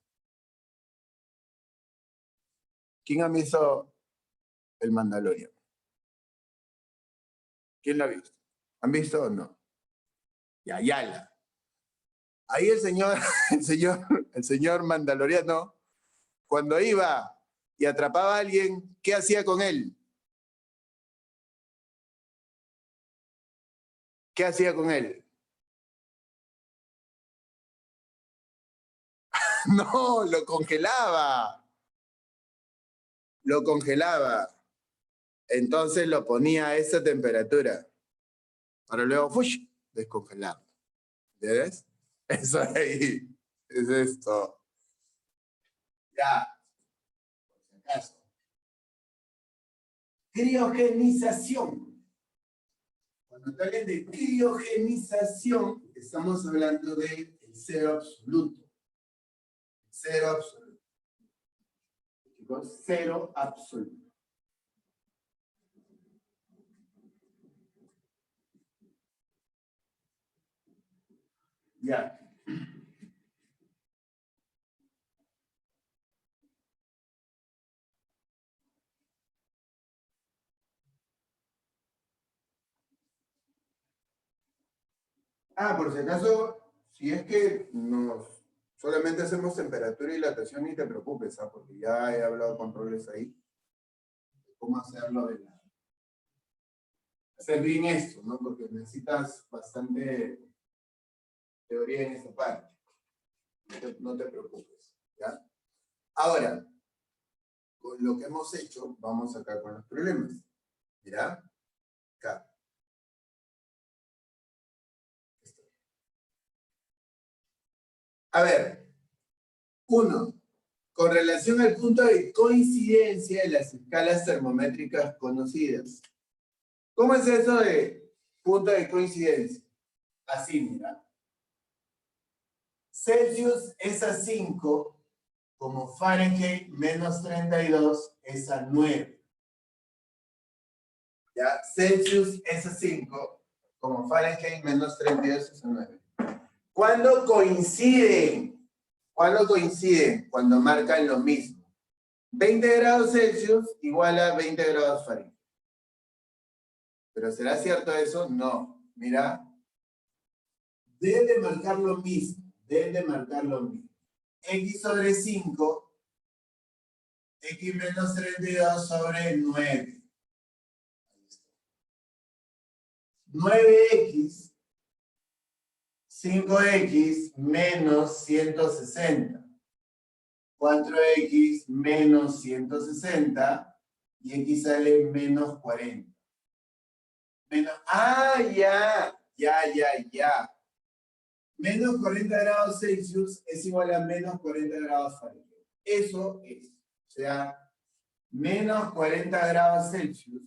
¿Quién ha visto el Mandalorian? ¿Quién lo ha visto? ¿Han visto o no? Y Ayala. Ahí el señor Mandaloriano, cuando iba y atrapaba a alguien, ¿qué hacía con él? ¿Qué hacía con él? No, lo congelaba. Lo congelaba. Entonces lo ponía a esa temperatura. Para luego, ¡fush!, descongelarlo. ¿Entiendes? Eso ahí. Es esto. Ya. Por si acaso. Criogenización. Cuando te hablan de criogenización, estamos hablando del cero absoluto. Cero absoluto. Chicos, cero absoluto. Ya. Por si acaso, si es que solamente hacemos temperatura y dilatación, ni te preocupes, porque ya he hablado con Robles ahí de cómo hacerlo, hacer bien esto, ¿no? Porque necesitas bastante teoría en esta parte. No te preocupes, ¿ya? Ahora, con lo que hemos hecho, vamos acá con los problemas. Mira, acá. A ver, 1. Con relación al punto de coincidencia de las escalas termométricas conocidas. ¿Cómo es eso de punto de coincidencia? Así, mira. Celsius es a 5, como Fahrenheit menos 32 es a 9. ¿Ya? Celsius es a 5, como Fahrenheit menos 32 es a 9. ¿Cuándo coinciden? ¿Cuándo coinciden? Cuando marcan lo mismo. 20 grados Celsius igual a 20 grados Fahrenheit. ¿Pero será cierto eso? No. Mira. Deben de marcar lo mismo. Deben de marcar lo mismo. X sobre 5, X menos 32 sobre 9. 9X, 5X menos 160. 4X menos 160 y X sale menos 40. Ya. Menos 40 grados Celsius es igual a menos 40 grados Fahrenheit. Eso es. O sea, menos 40 grados Celsius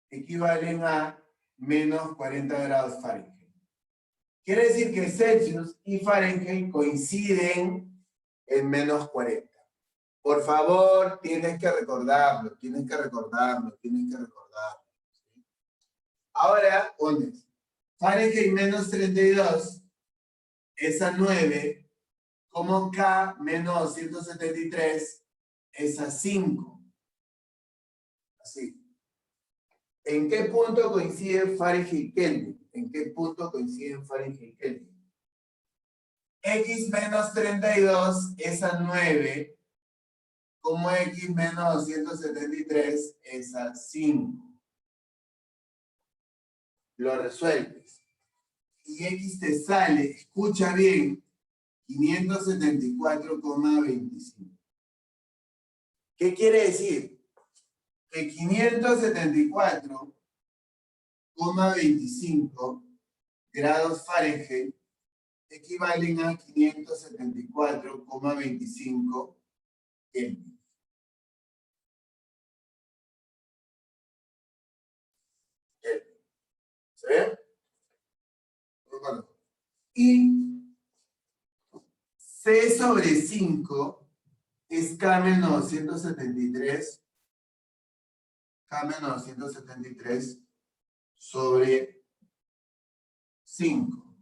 equivalen a menos 40 grados Fahrenheit. Quiere decir que Celsius y Fahrenheit coinciden en menos 40. Por favor, tienes que recordarlo. Ahora, pones Fahrenheit menos 32 es a 9, como K menos 273 es a 5. Así. ¿En qué punto coinciden Fahrenheit y Kelvin? X menos 32 es a 9, como X menos 273 es a 5. Lo resuelves. Y X te sale, escucha bien, 574,25. ¿Qué quiere decir? Que 574,25 grados Fahrenheit equivalen a 574,25 Kelvin. ¿Se ve? Y C sobre 5 es K menos 273 sobre 5.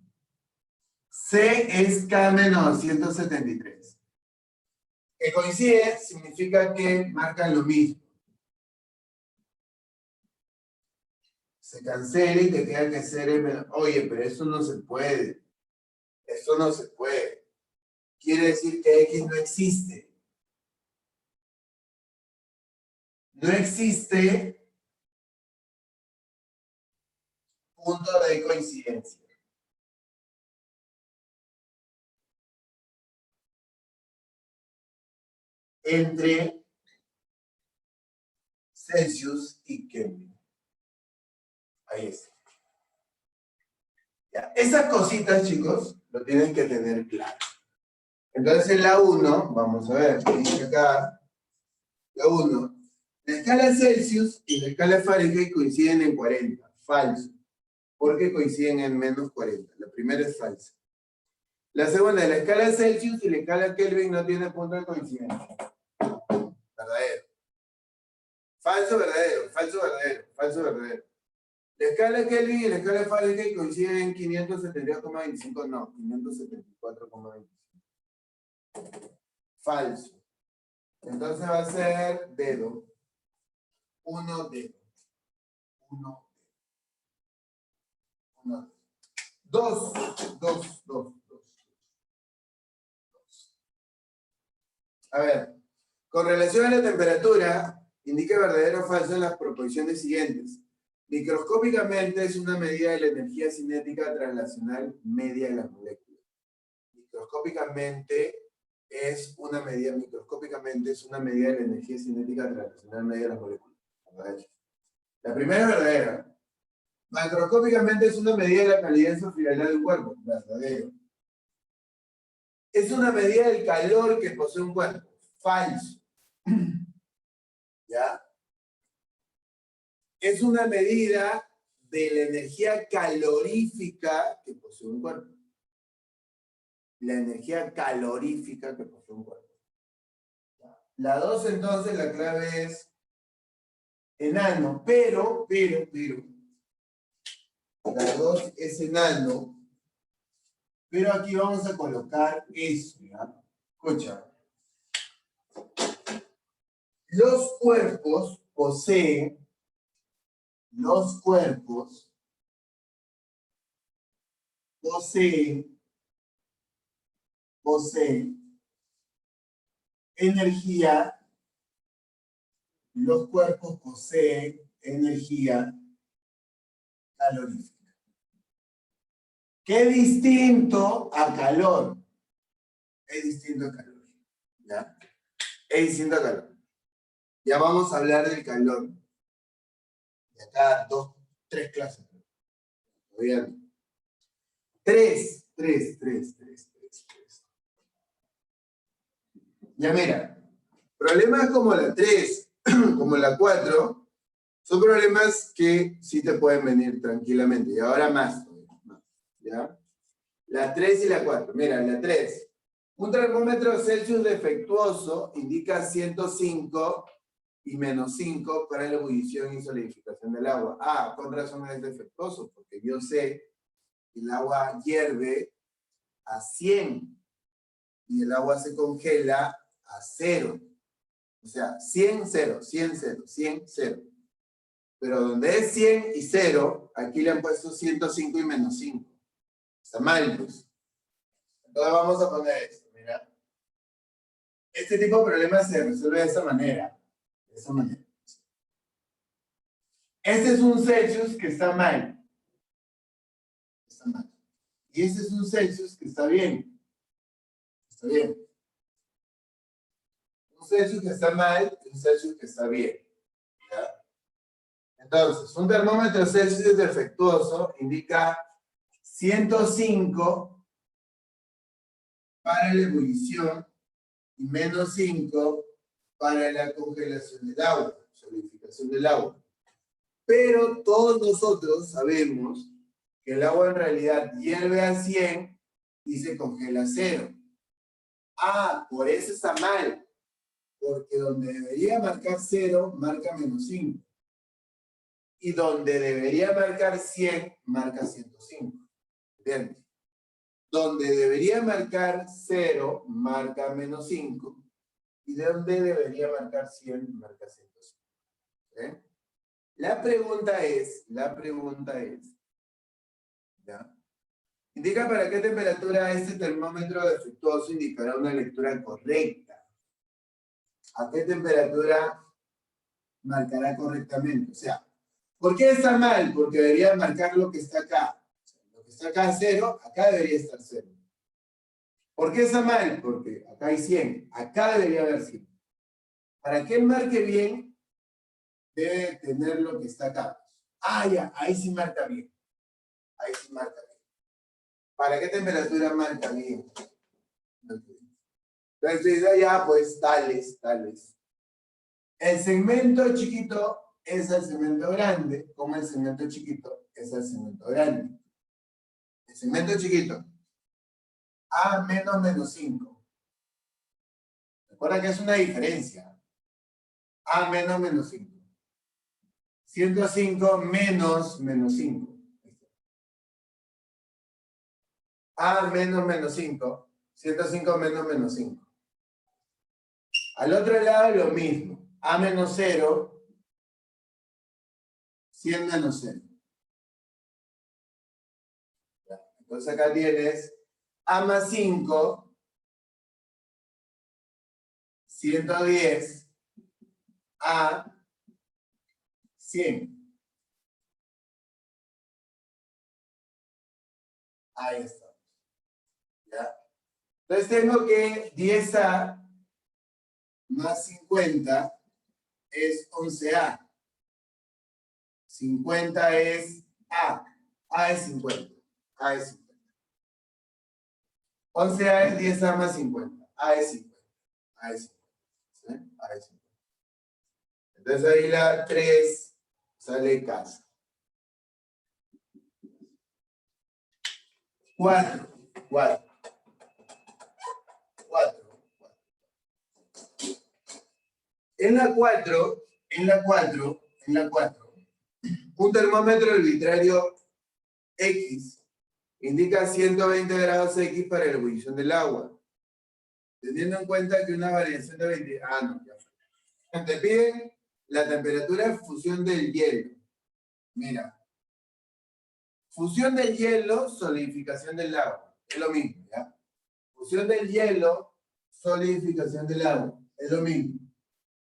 C es K menos 273. Que coincide significa que marcan lo mismo. Se cancela y te queda que ser M. Oye, pero eso no se puede. Quiere decir que X no existe. No existe punto de coincidencia entre Celsius y Kelvin. Ahí está. Ya. Esas cositas, chicos, lo tienen que tener claro. Entonces, en la 1, vamos a ver, dice acá, la 1, la escala Celsius y la escala Fahrenheit coinciden en 40. Falso. Porque coinciden en menos 40. La primera es falsa. La segunda, la escala Celsius y la escala Kelvin no tienen punto de coincidencia. Verdadero. Falso, verdadero. La escala Kelvin y la escala Fahrenheit coinciden en 572,25. No, 574,25. Falso. Entonces va a ser dedo. 1 dedo. 2. A ver, con relación a la temperatura, indica verdadero o falso en las proposiciones siguientes. Microscópicamente es una medida de la energía cinética translacional media de las moléculas. Microscópicamente es una medida de la energía cinética translacional media de las moléculas. La primera es verdadera. Macroscópicamente es una medida de la calidez o frialdad de un cuerpo. Verdadero. Es una medida del calor que posee un cuerpo. Falso. ¿Ya? Es una medida de la energía calorífica que posee un cuerpo. La energía calorífica que posee un cuerpo. La 2, entonces, la clave es enano, pero, la 2 es enano, pero aquí vamos a colocar eso, ¿ya? Escucha. Los cuerpos poseen los cuerpos poseen energía, los cuerpos poseen energía calorífica. ¿Qué es distinto a calor? Es distinto a calor. ¿Ya? Es distinto a calor. Ya vamos a hablar del calor. De acá 3 clases. Todavía no. 3. Ya mira, problemas como la 3, como la 4, son problemas que sí te pueden venir tranquilamente. Y ahora más. ¿Ya? La 3 y la 4. Mira, la 3. Un termómetro Celsius defectuoso indica 105 y menos 5 para la ebullición y solidificación del agua. Ah, con razón es defectuoso, porque yo sé que el agua hierve a 100 y el agua se congela a 0. O sea, 100, 0, 100, 0, 100, 0. Pero donde es 100 y 0, aquí le han puesto 105 y menos 5. Está mal, pues. Entonces vamos a poner esto, mira. Este tipo de problemas se resuelve de esa manera. De esa manera. Este es un Celsius que está mal. Está mal. Y este es un Celsius que está bien. Está bien. Un Celsius que está mal y un Celsius que está bien. ¿Ya? Entonces, un termómetro Celsius defectuoso indica 105 para la ebullición y menos 5 para la congelación del agua, solidificación del agua. Pero todos nosotros sabemos que el agua en realidad hierve a 100 y se congela a 0. Ah, por eso está mal. Porque donde debería marcar 0, marca menos 5. Y donde debería marcar 100, marca 105. ¿Entiendes? Donde debería marcar 0, marca menos 5. Y donde debería marcar 100, marca 105. ¿Eh? La pregunta es, ¿ya? Indica para qué temperatura este termómetro defectuoso indicará una lectura correcta. ¿A qué temperatura marcará correctamente? O sea, ¿por qué está mal? Porque debería marcar lo que está acá. Lo que está acá es 0, acá debería estar 0. ¿Por qué está mal? Porque acá hay 100, acá debería haber 100. Para que él marque bien, debe tener lo que está acá. Ah, ya, ahí sí marca bien. Ahí sí marca bien. ¿Para qué temperatura marca bien? Entonces, ya, pues, tales. El segmento chiquito es el segmento grande, como el segmento chiquito es el segmento grande. El segmento chiquito, A menos 5. Recuerda que es una diferencia. A menos 5. 105 menos 5. A menos 5. 105 menos 5. Al otro lado lo mismo. A menos 0. 100 menos 0. Entonces acá tienes A más 5. 110 a 100. Ahí está. ¿Ya? Entonces tengo que 10A más 50 es 11A. 50 es A. A es 50. A es 50. 11A es 10A más 50. A es 50. A es 50. ¿Sí? A es 50. Entonces ahí la 3 sale casa. 4. En la 4, un termómetro arbitrario X indica 120 grados X para la ebullición del agua. Teniendo en cuenta que una variación de 20... Ah, no, ya fue. Te piden la temperatura de fusión del hielo. Mira. Fusión del hielo, solidificación del agua. Es lo mismo, ¿ya? Fusión del hielo, solidificación del agua. Es lo mismo.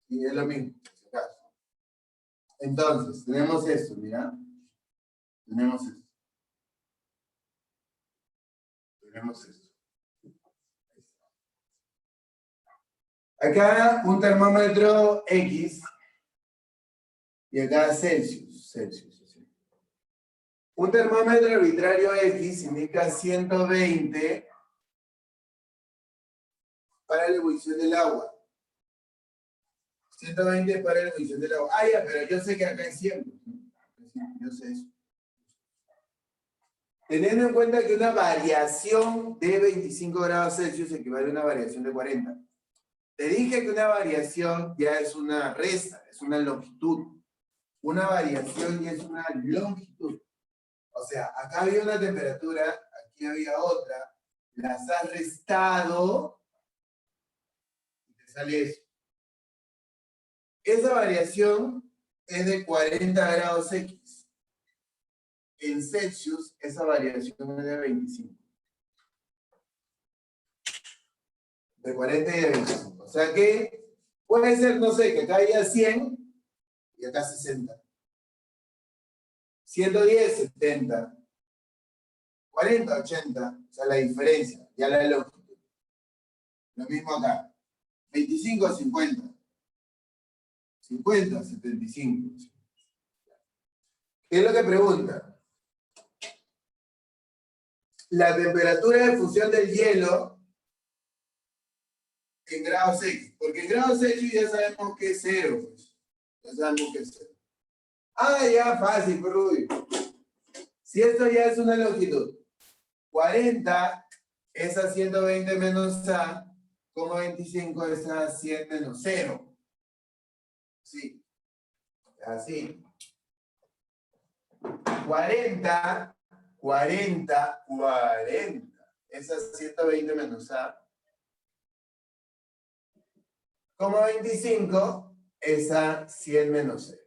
Y es lo mismo, en este caso. Entonces, tenemos esto, mira. Tenemos esto. Tenemos esto. Acá un termómetro X y acá Celsius. Celsius. Un termómetro arbitrario X indica 120 para la ebullición del agua. 120 para la ebullición del agua. Ah, ya, pero yo sé que acá es 100. Yo sé eso. Teniendo en cuenta que una variación de 25 grados Celsius equivale a una variación de 40. Te dije que una variación ya es una resta, es una longitud. Una variación ya es una longitud. O sea, acá había una temperatura, aquí había otra, las has restado y te sale eso. Esa variación es de 40 grados X. En Celsius, esa variación es de 25. De 40 y de 25. O sea que puede ser, no sé, que acá haya 100 y acá 60. 110, 70. 40, 80. O sea, la diferencia, ya la longitud. Lo mismo acá. 25, 50. 50, 75. ¿Qué es lo que pregunta? La temperatura de fusión del hielo en grados X. Porque en grados X ya sabemos que es 0. Pues. Ya sabemos que es 0. Ah, ya, fácil, Rudy. Si esto ya es una longitud, 40 es a 120 menos A, como 25 es a 100 menos 0. Sí. Así. 40 es a 120 menos A. Como 25 es a 100 menos 0.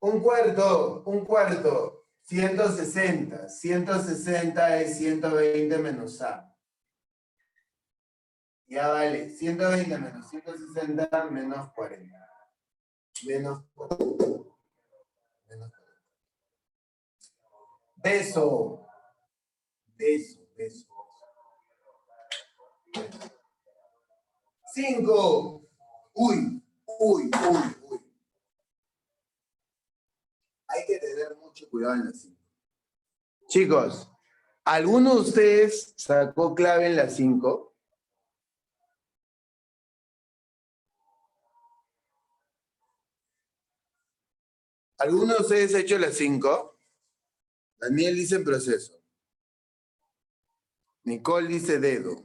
Un cuarto, 160. 160 es 120 menos A. Ya vale, 120 menos 160 menos 40. Menos 40. Menos 40. Beso. 5. Uy. Hay que tener mucho cuidado en la 5. Chicos, ¿alguno de ustedes sacó clave en la 5? ¿Alguno de ustedes ha hecho la 5? Daniel dice en proceso. Nicole dice dedo.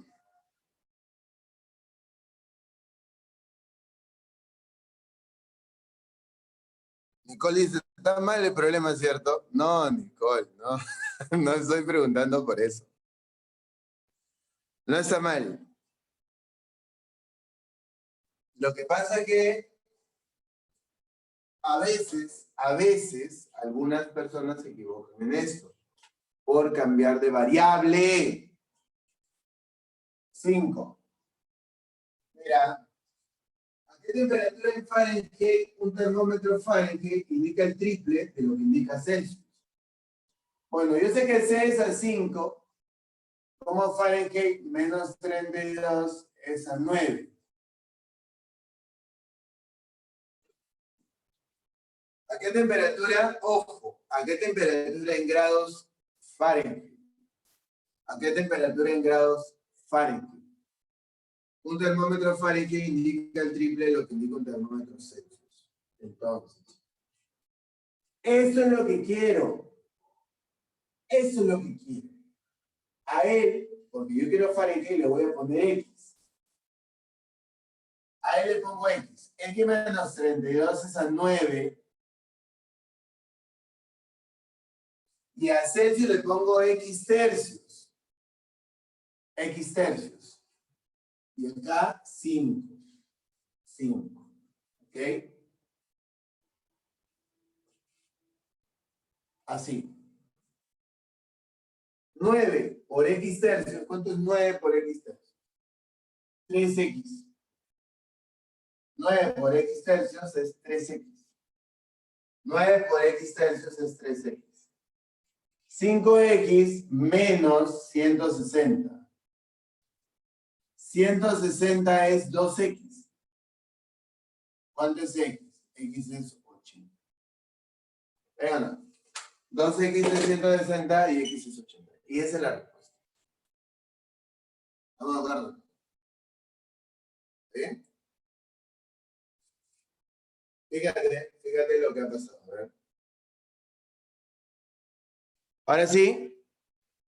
Nicole dice, está mal el problema, ¿cierto? No, Nicole, no. No estoy preguntando por eso. No está mal. Lo que pasa es que a veces, algunas personas se equivocan en esto. Por cambiar de variable. 5. Mira, ¿a qué temperatura en Fahrenheit un termómetro Fahrenheit indica el triple de lo que indica Celsius? Bueno, yo sé que C es a 5, como Fahrenheit menos 32 es a 9. ¿A qué temperatura? Ojo, ¿a qué temperatura en grados Fahrenheit? ¿A qué temperatura en grados Fahrenheit? Un termómetro Fahrenheit indica el triple de lo que indica un termómetro Celsius. Entonces, eso es lo que quiero. Eso es lo que quiero. A él, porque yo quiero Fahrenheit, le voy a poner X. A él le pongo X. X menos 32 es a 9. Y a Celsius le pongo X tercios. X tercios. Y acá 5. 5. ¿Ok? Así. 9 por x tercios. ¿Cuánto es 9 por x tercios? 3x. 9 por x tercios es 3x. 9 por x tercios es 3x. 5x menos 160. 160 es 2x. ¿Cuánto es x? X es 80. Vengan, 2x es 160 y x es 80. Y esa es la respuesta. ¿Estamos de acuerdo? ¿Sí? Fíjate lo que ha pasado. ¿Verdad? Ahora sí,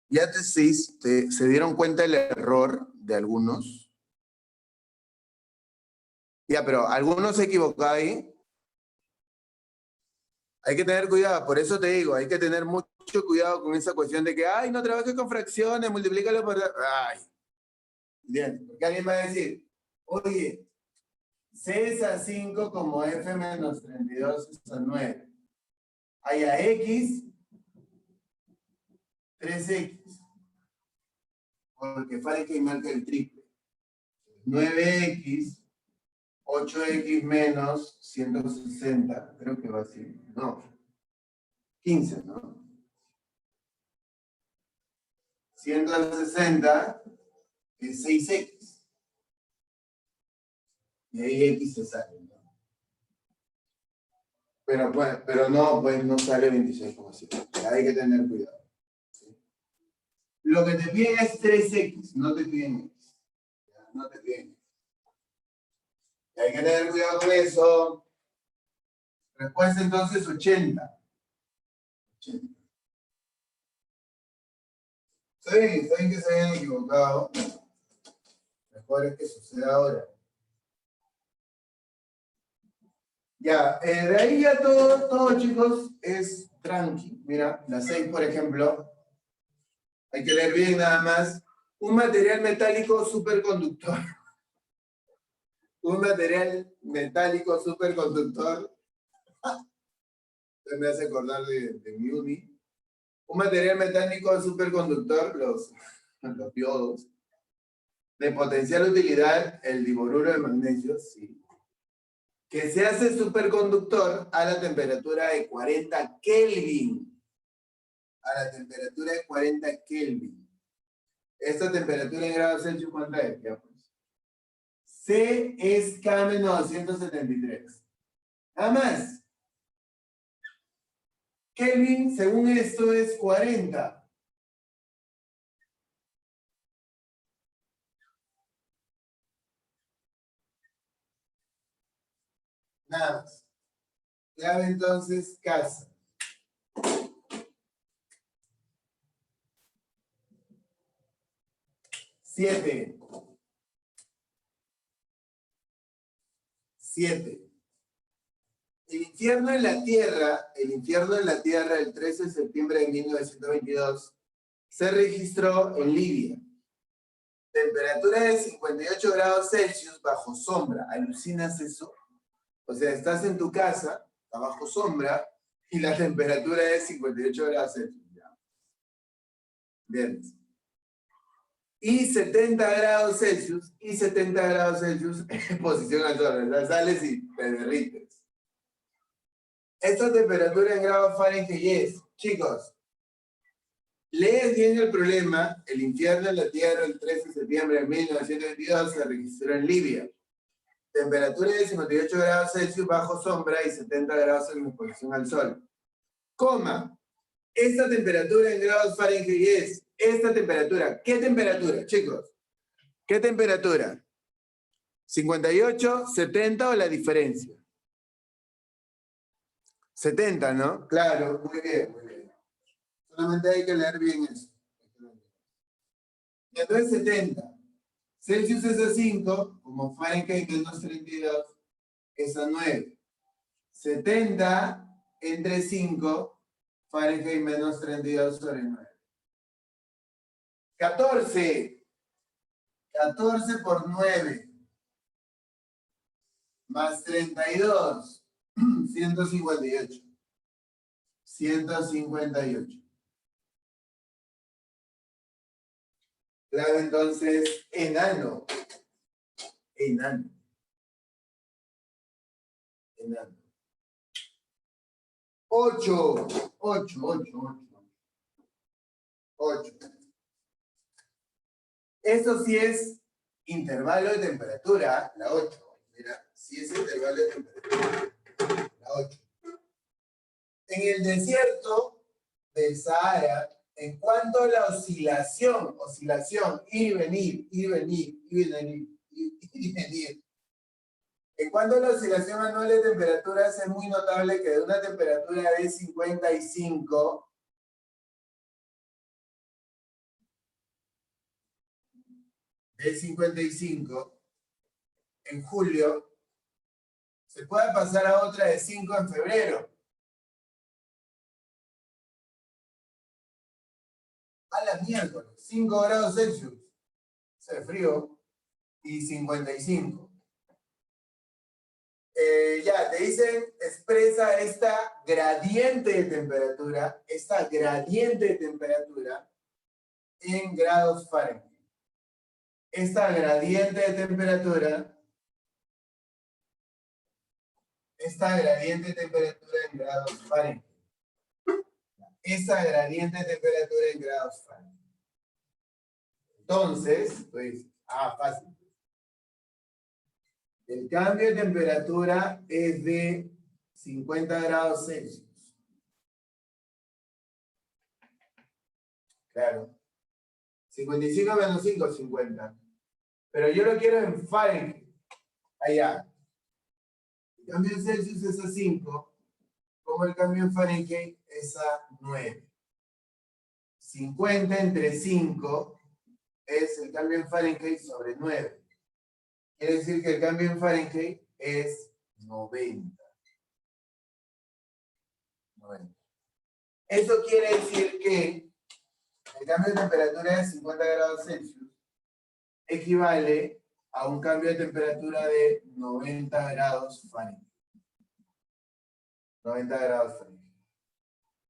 ya se dieron cuenta el error de algunos. Ya, pero algunos se equivocaron ahí. Hay que tener cuidado, por eso te digo, hay que tener mucho cuidado con esa cuestión de que, ay, no trabajes con fracciones, multiplícalo por... Ay, ¿entiendes? Porque alguien va a decir, oye, C es a 5 como F menos 32 es a 9. Hay a X, 3X. Porque Fahrenheit marca el triple. 9X, 8X menos 160. Creo que va así. No. 15, ¿no? 160 es 6X. Y ahí X se sale, ¿no? Pero no, pues no sale 26,7. Hay que tener cuidado. ¿Sí? Lo que te piden es 3X, no te piden X. No te piden X. Y hay que tener cuidado con eso. Respuesta entonces 80. 80. Está bien que se hayan equivocado. Mejor es que suceda ahora. Ya, de ahí ya todo, chicos, es tranqui. Mira, la 6, por ejemplo. Hay que leer bien nada más. Un material metálico superconductor. Un material metálico superconductor. Me hace acordar de Muni. Un material metálico superconductor, los diodos. De potencial utilidad, el diboruro de magnesio, sí. Que se hace superconductor a la temperatura de 40 Kelvin. A la temperatura de 40 Kelvin. Esta temperatura en grados Celsius, ¿cuánta es? Ya, pues. C es K-273. Nada más. Kelvin, según esto, es 40. Nada más. Clave entonces, casa. Siete. El infierno en la Tierra, el 13 de septiembre de 1922, se registró en Libia. Temperatura de 58 grados Celsius bajo sombra. ¿Alucinas eso? O sea, estás en tu casa, está bajo sombra, y la temperatura es 58 grados Celsius. Bien. Y 70 grados Celsius, en posición al sol, ¿verdad? Sales y te derrites. Esta temperatura en grados Fahrenheit es, chicos, lees bien el problema. El infierno en la Tierra el 13 de septiembre de 1922 se registró en Libia. Temperatura de 58 grados Celsius bajo sombra y 70 grados en exposición al sol. Coma. Esta temperatura en grados Fahrenheit es esta temperatura. ¿Qué temperatura, chicos? ¿Qué temperatura? ¿58, 70 o la diferencia? 70, ¿no? Claro, muy bien, muy bien. Solamente hay que leer bien eso. Y entonces 70. Celsius es a 5, como Fahrenheit menos 32 es a 9. 70 entre 5, Fahrenheit menos 32 sobre 9. 14. 14 por 9. Más 32. 158. 158. Clave entonces, enano. Enano. Enano. 8. 8. Esto sí es intervalo de temperatura, la 8. Mira, sí es intervalo de temperatura, la 8. En el desierto del Sahara, en cuanto a la oscilación, ir y venir, en cuanto a la oscilación anual de temperaturas, es muy notable que de una temperatura de 55, en julio, se puede pasar a otra de 5 en febrero. A la miércoles, 5 grados Celsius. Se frío. Y 55. Ya, te dicen, expresa esta gradiente de temperatura, en grados Fahrenheit. Esta gradiente de temperatura en grados Fahrenheit. Esa gradiente de temperatura en grados Fahrenheit. Entonces, pues, fácil. El cambio de temperatura es de 50 grados Celsius. Claro. 55 menos 5, 50. Pero yo lo quiero en Fahrenheit. Allá. El cambio en Celsius es a 5, como el cambio en Fahrenheit es a 9. 50 entre 5 es el cambio en Fahrenheit sobre 9. Quiere decir que el cambio en Fahrenheit es 90. Eso quiere decir que el cambio de temperatura de 50 grados Celsius equivale a un cambio de temperatura de 90 grados Fahrenheit. 90 grados Fahrenheit.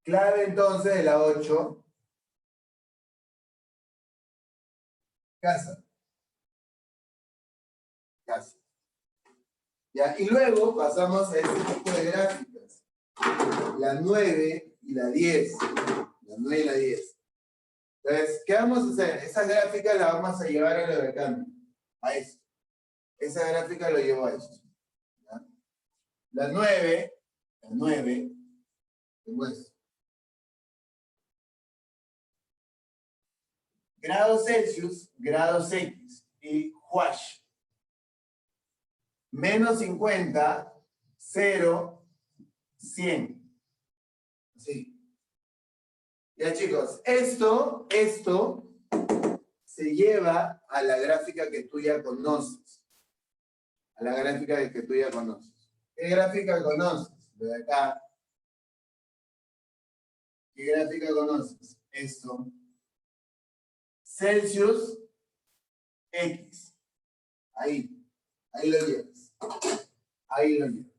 Clave entonces de la 8. Casa. ¿Ya? Y luego pasamos a este tipo de gráficas. La 9 y la 10. La 9 y la 10. Entonces, ¿qué vamos a hacer? Esa gráfica la vamos a llevar a lo de cambio. A esto. Esa gráfica lo llevo a esto. ¿Ya? La 9, tengo esto. Grados Celsius, grados X y wash. Menos 50, 0, 100. Así. Ya chicos, esto se lleva a la gráfica que tú ya conoces. A la gráfica que tú ya conoces. ¿Qué gráfica conoces? De acá. ¿Qué gráfica conoces? Esto. Celsius X. Ahí lo llevas. Ahí lo llevas.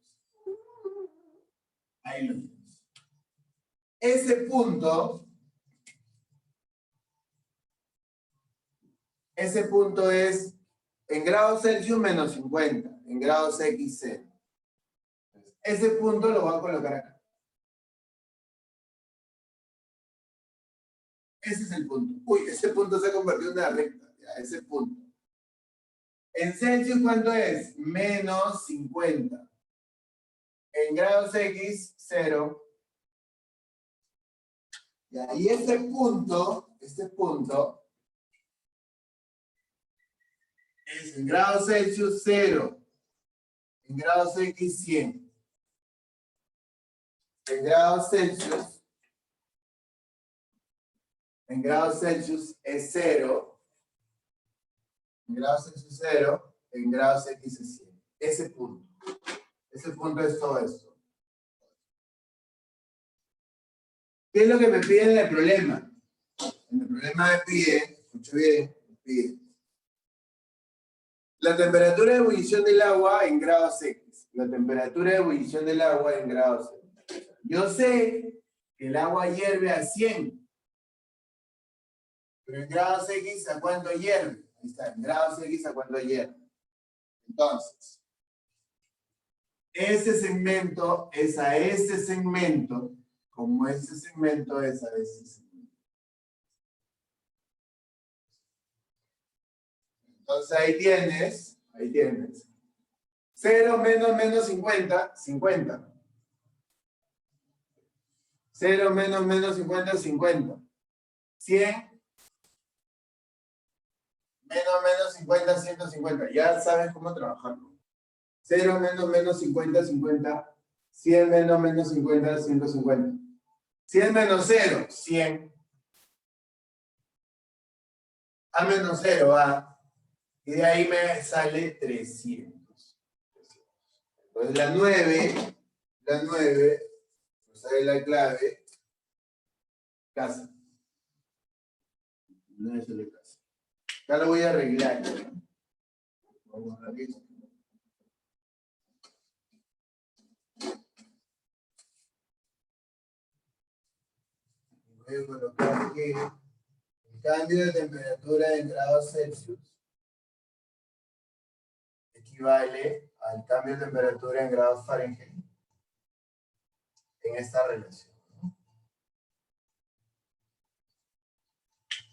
Ese punto es en grados Celsius menos 50, en grados X 0. Ese punto lo voy a colocar acá. Ese es el punto. Uy, ese punto se ha convertido en una recta. Ya, ese punto. En Celsius, ¿cuánto es? Menos 50. En grados X, 0. Ya, y este punto es en grados Celsius 0. En grados X, 100. En grados Celsius es 0. En grados Celsius 0, en grados X es 100. Ese punto es todo esto. ¿Qué es lo que me piden en el problema? En el problema me pide, escucha bien, me pide la temperatura de ebullición del agua en grados X. La temperatura de ebullición del agua en grados X. Yo sé el agua hierve a 100. Pero en grados X, ¿a cuánto hierve? Ahí está, en grados X, ¿a cuánto hierve? Entonces, ese segmento es a ese segmento, como ese segmento es a ese segmento. Entonces ahí tienes, 0 menos 50, 50. 0 menos 50, 50. 100 menos 50, 150. Ya sabes cómo trabajarlo. 0 menos 50, 50. 100 menos 50, 150. 100 menos 0, 100. A menos 0, A. Y de ahí me sale 300. Entonces la 9, nos sale la clave, casa. 9 sale casa. Acá lo voy a arreglar. Vamos a ver. Voy a colocar que el cambio de temperatura en grados Celsius equivale al cambio de temperatura en grados Fahrenheit en esta relación.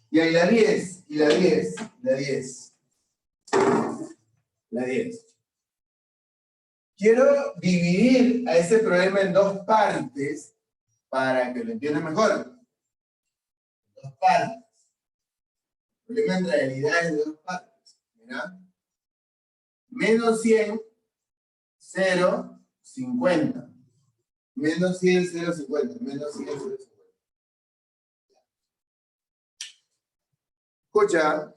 Y ahí la 10, y la 10, la 10. La 10. Quiero dividir a ese problema en dos partes para que lo entiendan mejor. Dos partes. El problema en realidad es de dos partes. Mira. Menos 100, 0, 50. Menos 100, 0, 50. Menos 100, 0, 50. Escucha,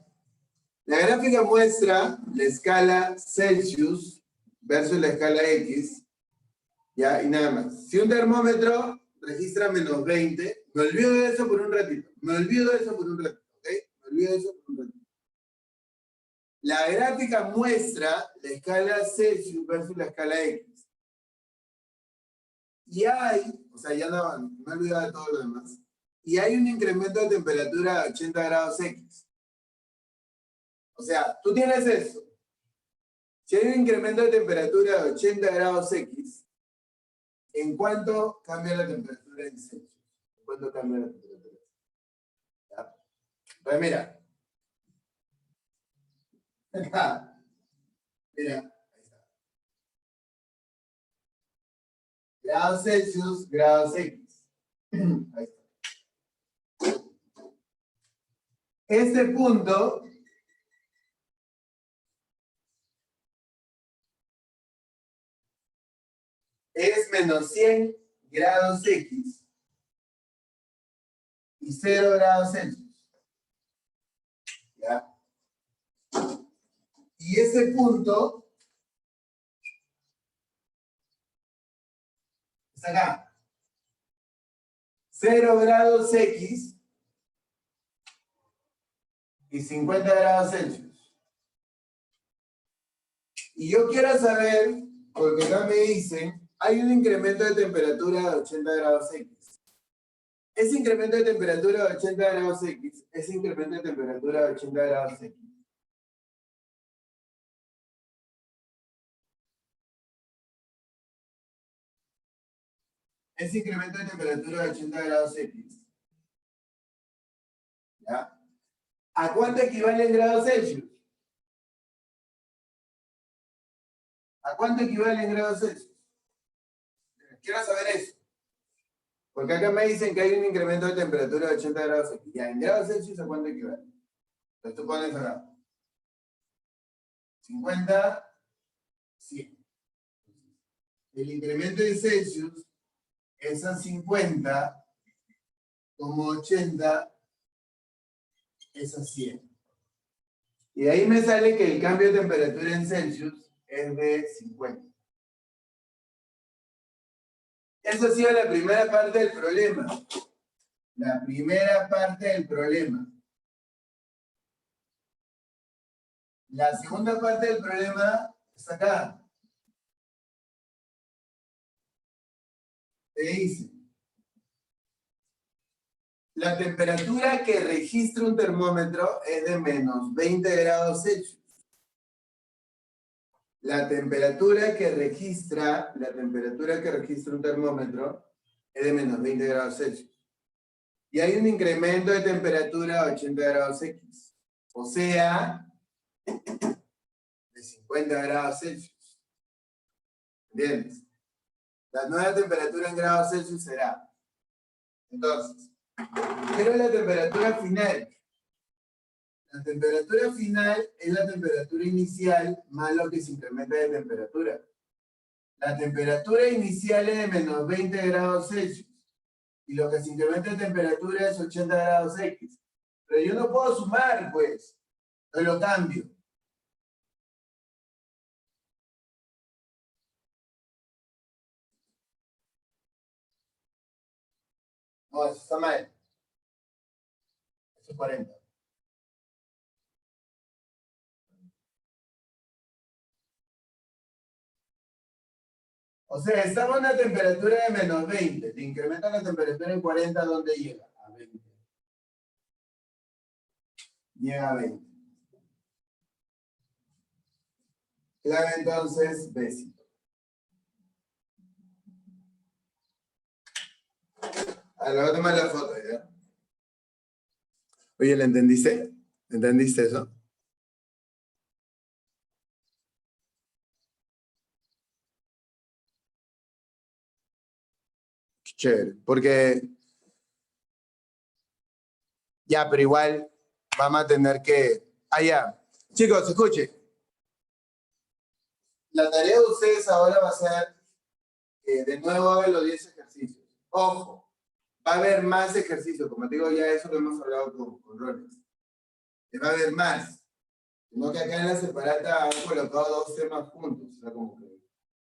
la gráfica muestra la escala Celsius versus la escala X, ¿ya? Y nada más. Si un termómetro registra menos 20, me olvido de eso por un ratito. ¿ok? Me olvido de eso por un ratito. La gráfica muestra la escala Celsius versus la escala X. Y hay, o sea, ya no me he olvidado de todo lo demás, y hay un incremento de temperatura de 80 grados X. O sea, tú tienes eso. Si hay un incremento de temperatura de 80 grados X, ¿en cuánto cambia la temperatura en Celsius? ¿En cuánto cambia la temperatura? ¿Ya? Pues mira. Acá. Mira, ahí está. Grados Celsius, grados X. Ahí está. Este punto es menos 100 grados X y 0 grados Celsius. ¿Ya? Y ese punto está acá. 0 grados X y 50 grados Celsius. Y yo quiero saber, porque acá me dicen, hay un incremento de temperatura de 80 grados X. Ese incremento de temperatura de 80 grados X, ese incremento de temperatura de 80 grados X. Ese incremento de temperatura de 80 grados X. ¿Ya? ¿A cuánto equivale en grados Celsius? ¿A cuánto equivale en grados Celsius? Quiero saber eso. Porque acá me dicen que hay un incremento de temperatura de 80 grados Celsius. Ya, en grados Celsius, ¿a cuánto equivale? Entonces tú pones acá. 50, 100. El incremento de Celsius es a 50, como 80 es a 100. Y de ahí me sale que el cambio de temperatura en Celsius es de 50. Esa ha sido la primera parte del problema. La primera parte del problema. La segunda parte del problema está acá. Te dice, La temperatura que registra un termómetro es de menos 20 grados Celsius. La temperatura que registra un termómetro es de menos 20 grados Celsius. Y hay un incremento de temperatura a 80 grados X. O sea, de 50 grados Celsius. ¿Entiendes? La nueva temperatura en grados Celsius será. Entonces, pero la temperatura final. La temperatura final es la temperatura inicial más lo que se incrementa de temperatura. La temperatura inicial es de menos 20 grados Celsius. Y lo que se incrementa de temperatura es 80 grados X. Pero yo no puedo sumar, pues. Yo lo cambio. No, eso está mal. Eso es 40. O sea, estamos a una temperatura de menos 20. Te incrementa la temperatura en 40, ¿dónde llega? A 20. Llega a 20. Clave entonces besito. Ah, le voy a tomar la foto ya. Oye, ¿le entendiste? ¿Entendiste eso? Qué chévere. Porque ya, pero igual vamos a tener que... Ah, ya. Chicos, escuchen. La tarea de ustedes ahora va a ser de nuevo los 10 ejercicios. Ojo, va a haber más ejercicios. Como te digo, ya eso lo hemos hablado con Rones. Va a haber más. No que acá en la separata han colocado 2 temas juntos. O sea, como que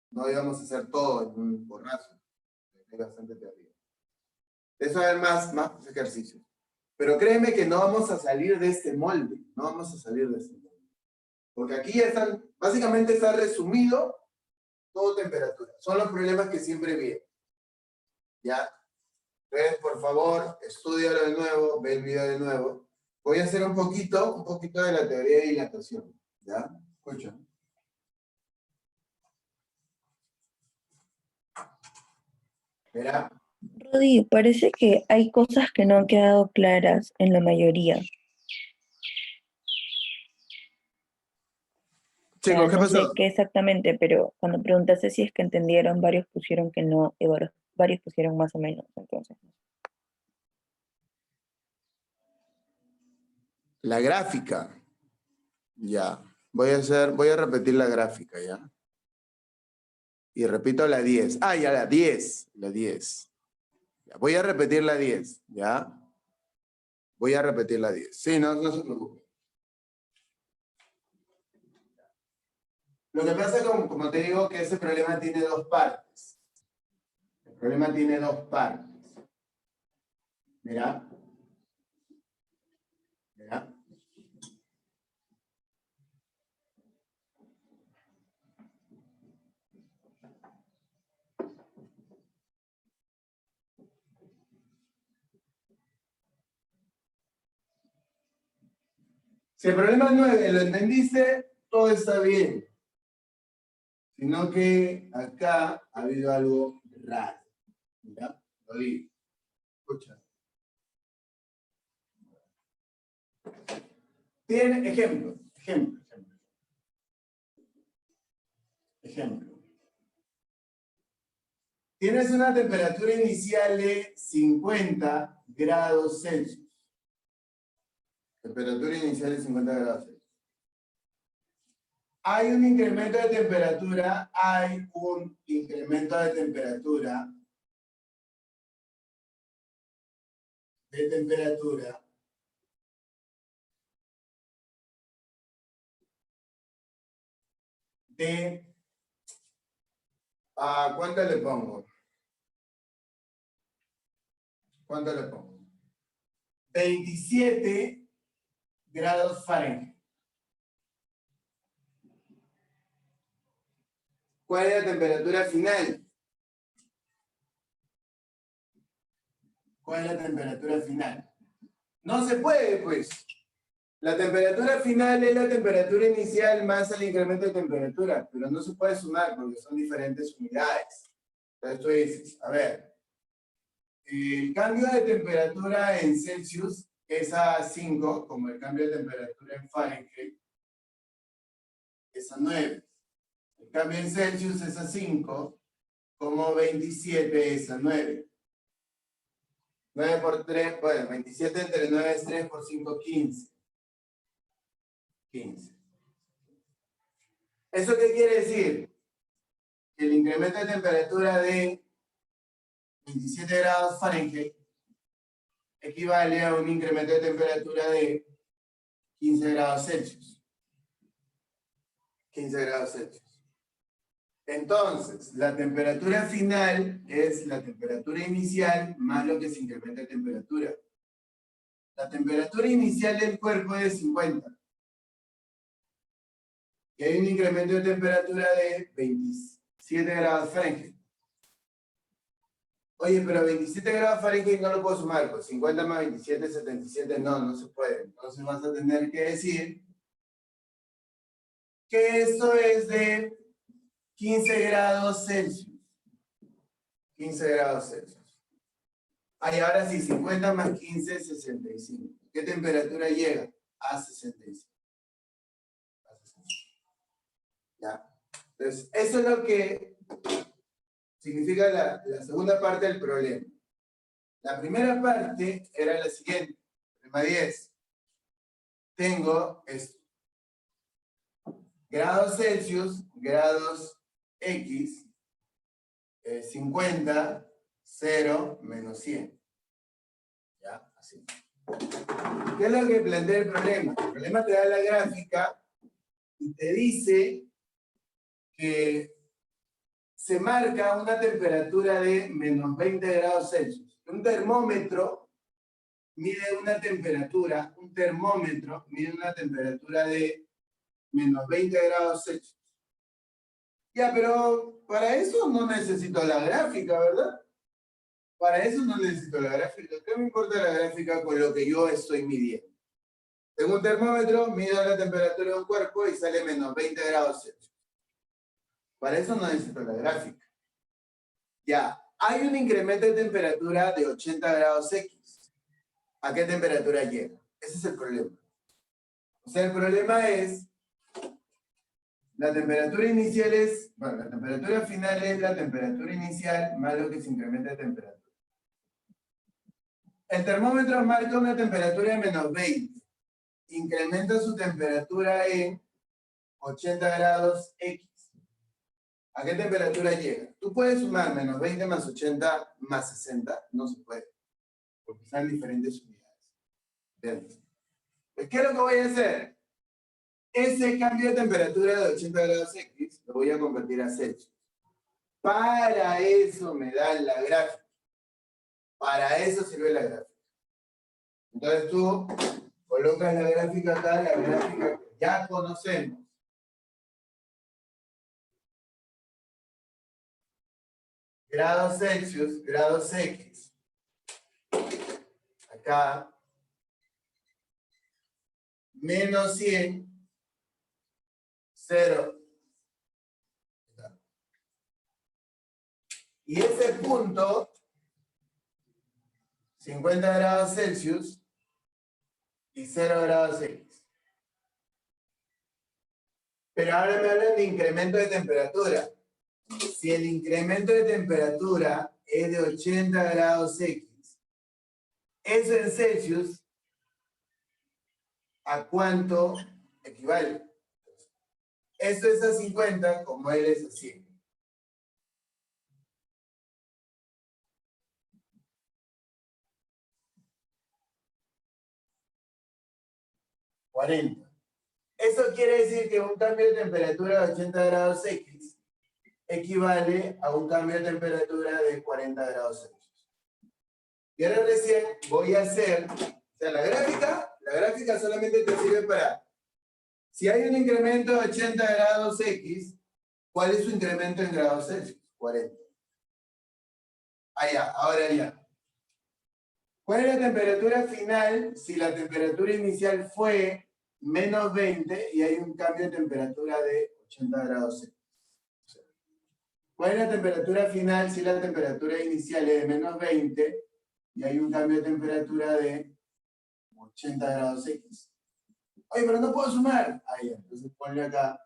no íbamos a hacer todo en un porrazo. Es bastante terrible. Eso va a haber más ejercicios. Pero créeme que no vamos a salir de este molde. No vamos a salir de este molde. Porque aquí ya están, básicamente está resumido todo temperatura. Son los problemas que siempre vienen. ¿Ya? Entonces, por favor, estúdialo de nuevo, ve el video de nuevo. Voy a hacer un poquito de la teoría de dilatación. ¿Ya? Escucha. Verá. Rodi, parece que hay cosas que no han quedado claras en la mayoría. Chicos, ¿qué No sé pasó? qué exactamente, pero cuando preguntaste si es que entendieron, varios pusieron que no y varios pusieron más o menos. Entonces, La gráfica. Ya. Voy a repetir la gráfica, ¿ya? Y repito la 10. Ah, ya, la 10. La 10. Ya, voy a repetir la 10, ¿ya? Voy a repetir la 10. Sí, no se preocupe. Lo que pasa, como te digo, que ese problema tiene 2 partes. El problema tiene 2 partes. Mira. Mira. Si el problema 9 lo entendiste, todo está bien. Sino que acá ha habido algo raro. Mira, lo digo. Escucha. Tiene ejemplo. Tienes una temperatura inicial de 50 grados Celsius. Temperatura inicial de 50 grados Celsius. Hay un incremento de temperatura, ¿cuánto le pongo? 27 grados Fahrenheit. ¿Cuál es la temperatura final? ¿Cuál es la temperatura final? No se puede, pues. La temperatura final es la temperatura inicial más el incremento de temperatura, pero no se puede sumar porque son diferentes unidades. Entonces tú dices, a ver, el cambio de temperatura en Celsius es a 5, como el cambio de temperatura en Fahrenheit es a 9. El cambio en Celsius es a 5, como 27 es a 9. 9 por 3, bueno, 27 entre 9 es 3 por 5, 15. 15. ¿Eso qué quiere decir? Que el incremento de temperatura de 27 grados Fahrenheit equivale a un incremento de temperatura de 15 grados Celsius. 15 grados Celsius. Entonces, la temperatura final es la temperatura inicial más lo que se incrementa de temperatura. La temperatura inicial del cuerpo es de 50. Y hay un incremento de temperatura de 27 grados Fahrenheit. Oye, pero 27 grados Fahrenheit no lo puedo sumar, pues 50 más 27, 77, no se puede. Entonces vas a tener que decir que esto es de 15 grados Celsius. 15 grados Celsius. Ahí ahora sí, 50 más 15, 65. ¿Qué temperatura llega? A 65. ¿Ya? Entonces, eso es lo que significa la segunda parte del problema. La primera parte era la siguiente. Problema 10. Tengo esto. Grados Celsius, grados X, 50, 0, menos 100. ¿Ya? Así. ¿Qué es lo que plantea el problema? El problema te da la gráfica y te dice que se marca una temperatura de menos 20 grados Celsius. Un termómetro mide una temperatura, de menos 20 grados Celsius. Ya, pero para eso no necesito la gráfica, ¿verdad? Para eso no necesito la gráfica. ¿Qué me importa la gráfica con lo que yo estoy midiendo? Tengo un termómetro, mido la temperatura de un cuerpo y sale menos 20 grados Celsius. Para eso no necesito la gráfica. Ya, hay un incremento de temperatura de 80 grados X. ¿A qué temperatura llega? Ese es el problema. O sea, el problema es, la temperatura inicial es, bueno, la temperatura final es la temperatura inicial más lo que se incrementa de temperatura. El termómetro marca una temperatura de menos 20. Incrementa su temperatura en 80 grados X. ¿A qué temperatura llega? Tú puedes sumar menos 20 más 80 más 60. No se puede. Porque están diferentes unidades. Bien. Pues, ¿qué es lo que voy a hacer? Ese cambio de temperatura de 80 grados X lo voy a convertir a Celsius. Para eso me dan la gráfica. Para eso sirve la gráfica. Entonces tú colocas la gráfica acá, la gráfica que ya conocemos. Grados Celsius, grados X. Acá. Menos 100. 0. Y ese punto, 50 grados Celsius y 0 grados X. Pero ahora me hablan de incremento de temperatura. Si el incremento de temperatura es de 80 grados X, eso en Celsius, ¿a cuánto equivale? Esto es a 50, como él es a 100. 40. Eso quiere decir que un cambio de temperatura de 80 grados X equivale a un cambio de temperatura de 40 grados Celsius. Y ahora recién voy a hacer, o sea, la gráfica solamente te sirve para, si hay un incremento de 80 grados X, ¿cuál es su incremento en grados Celsius? 40. Ah, ya, ahora ya. ¿Cuál es la temperatura final si la temperatura inicial fue menos 20 y hay un cambio de temperatura de 80 grados C? ¿Cuál es la temperatura final si la temperatura inicial es de menos 20 y hay un cambio de temperatura de 80 grados X? Oye, pero no puedo sumar. Ahí, entonces ponle acá.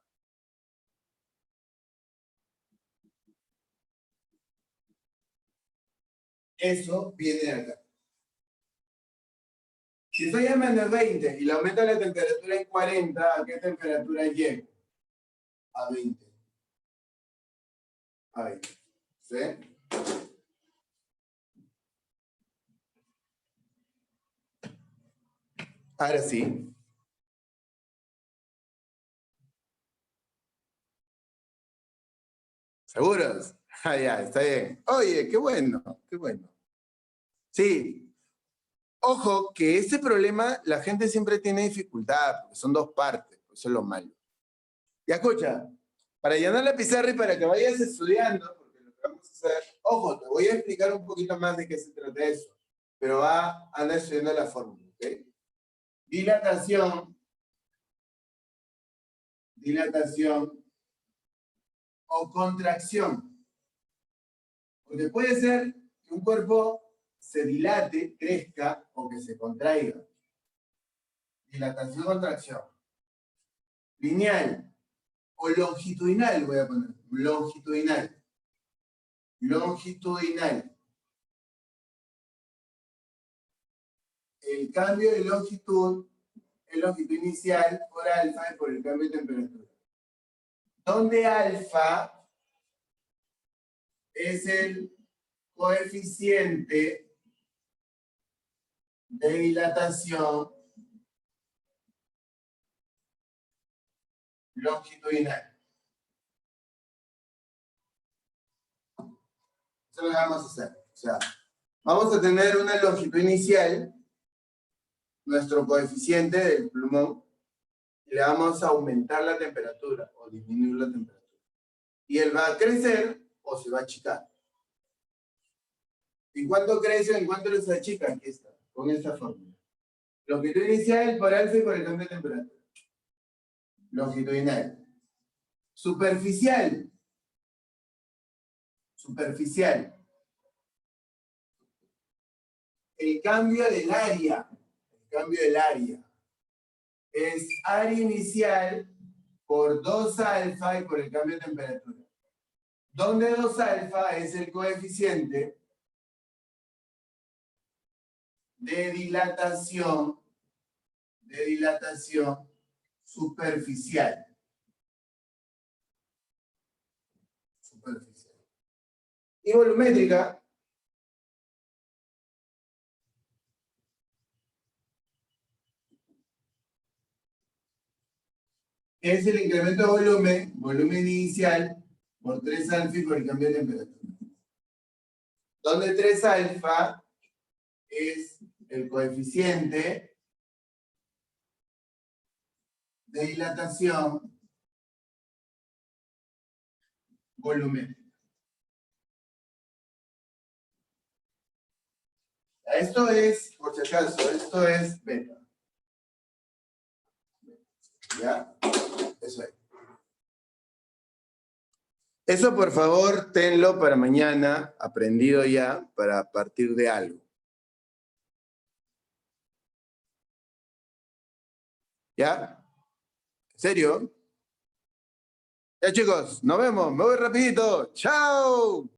Eso viene de acá. Si estoy a menos 20 y le aumento la temperatura en 40, ¿a qué temperatura llego? A 20. A 20. ¿Sí? Ahora sí. ¿Seguros? Ah, ya, está bien. Oye, qué bueno, qué bueno. Sí, ojo que este problema la gente siempre tiene dificultad, porque son dos partes, eso es lo malo. Ya escucha, para llenar la pizarra y para que vayas estudiando, porque lo que vamos a hacer, ojo, te voy a explicar un poquito más de qué se trata eso, pero anda estudiando la fórmula, ¿ok? Dilatación o contracción. Porque puede ser que un cuerpo se dilate, crezca o que se contraiga. Dilatación, contracción. Lineal o longitudinal, voy a poner. Longitudinal. Longitudinal. El cambio de longitud es longitud inicial por alfa y por el cambio de temperatura. Donde alfa es el coeficiente de dilatación longitudinal. Eso es lo que vamos a hacer. O sea, vamos a tener una longitud inicial, nuestro coeficiente del plumón, y le vamos a aumentar la temperatura o disminuir la temperatura. Y él va a crecer o se va a achicar. ¿Y cuánto crece en cuánto se achica? Aquí está, con esta fórmula. Longitud inicial por alfa y por el cambio de temperatura. Longitudinal. Superficial. Superficial. El cambio del área. El cambio del área. Es área inicial por 2 alfa y por el cambio de temperatura. Donde 2 alfa es el coeficiente de dilatación superficial. Superficial. Y volumétrica es el incremento de volumen inicial, por 3 alfa y por el cambio de temperatura. Donde 3 alfa es el coeficiente de dilatación volumétrica. Esto es, por si acaso, esto es beta. ¿Ya? Eso es. Eso, por favor, tenlo para mañana, aprendido ya, para partir de algo. ¿Ya? ¿En serio? Ya, chicos, nos vemos. Me voy rapidito. ¡Chao!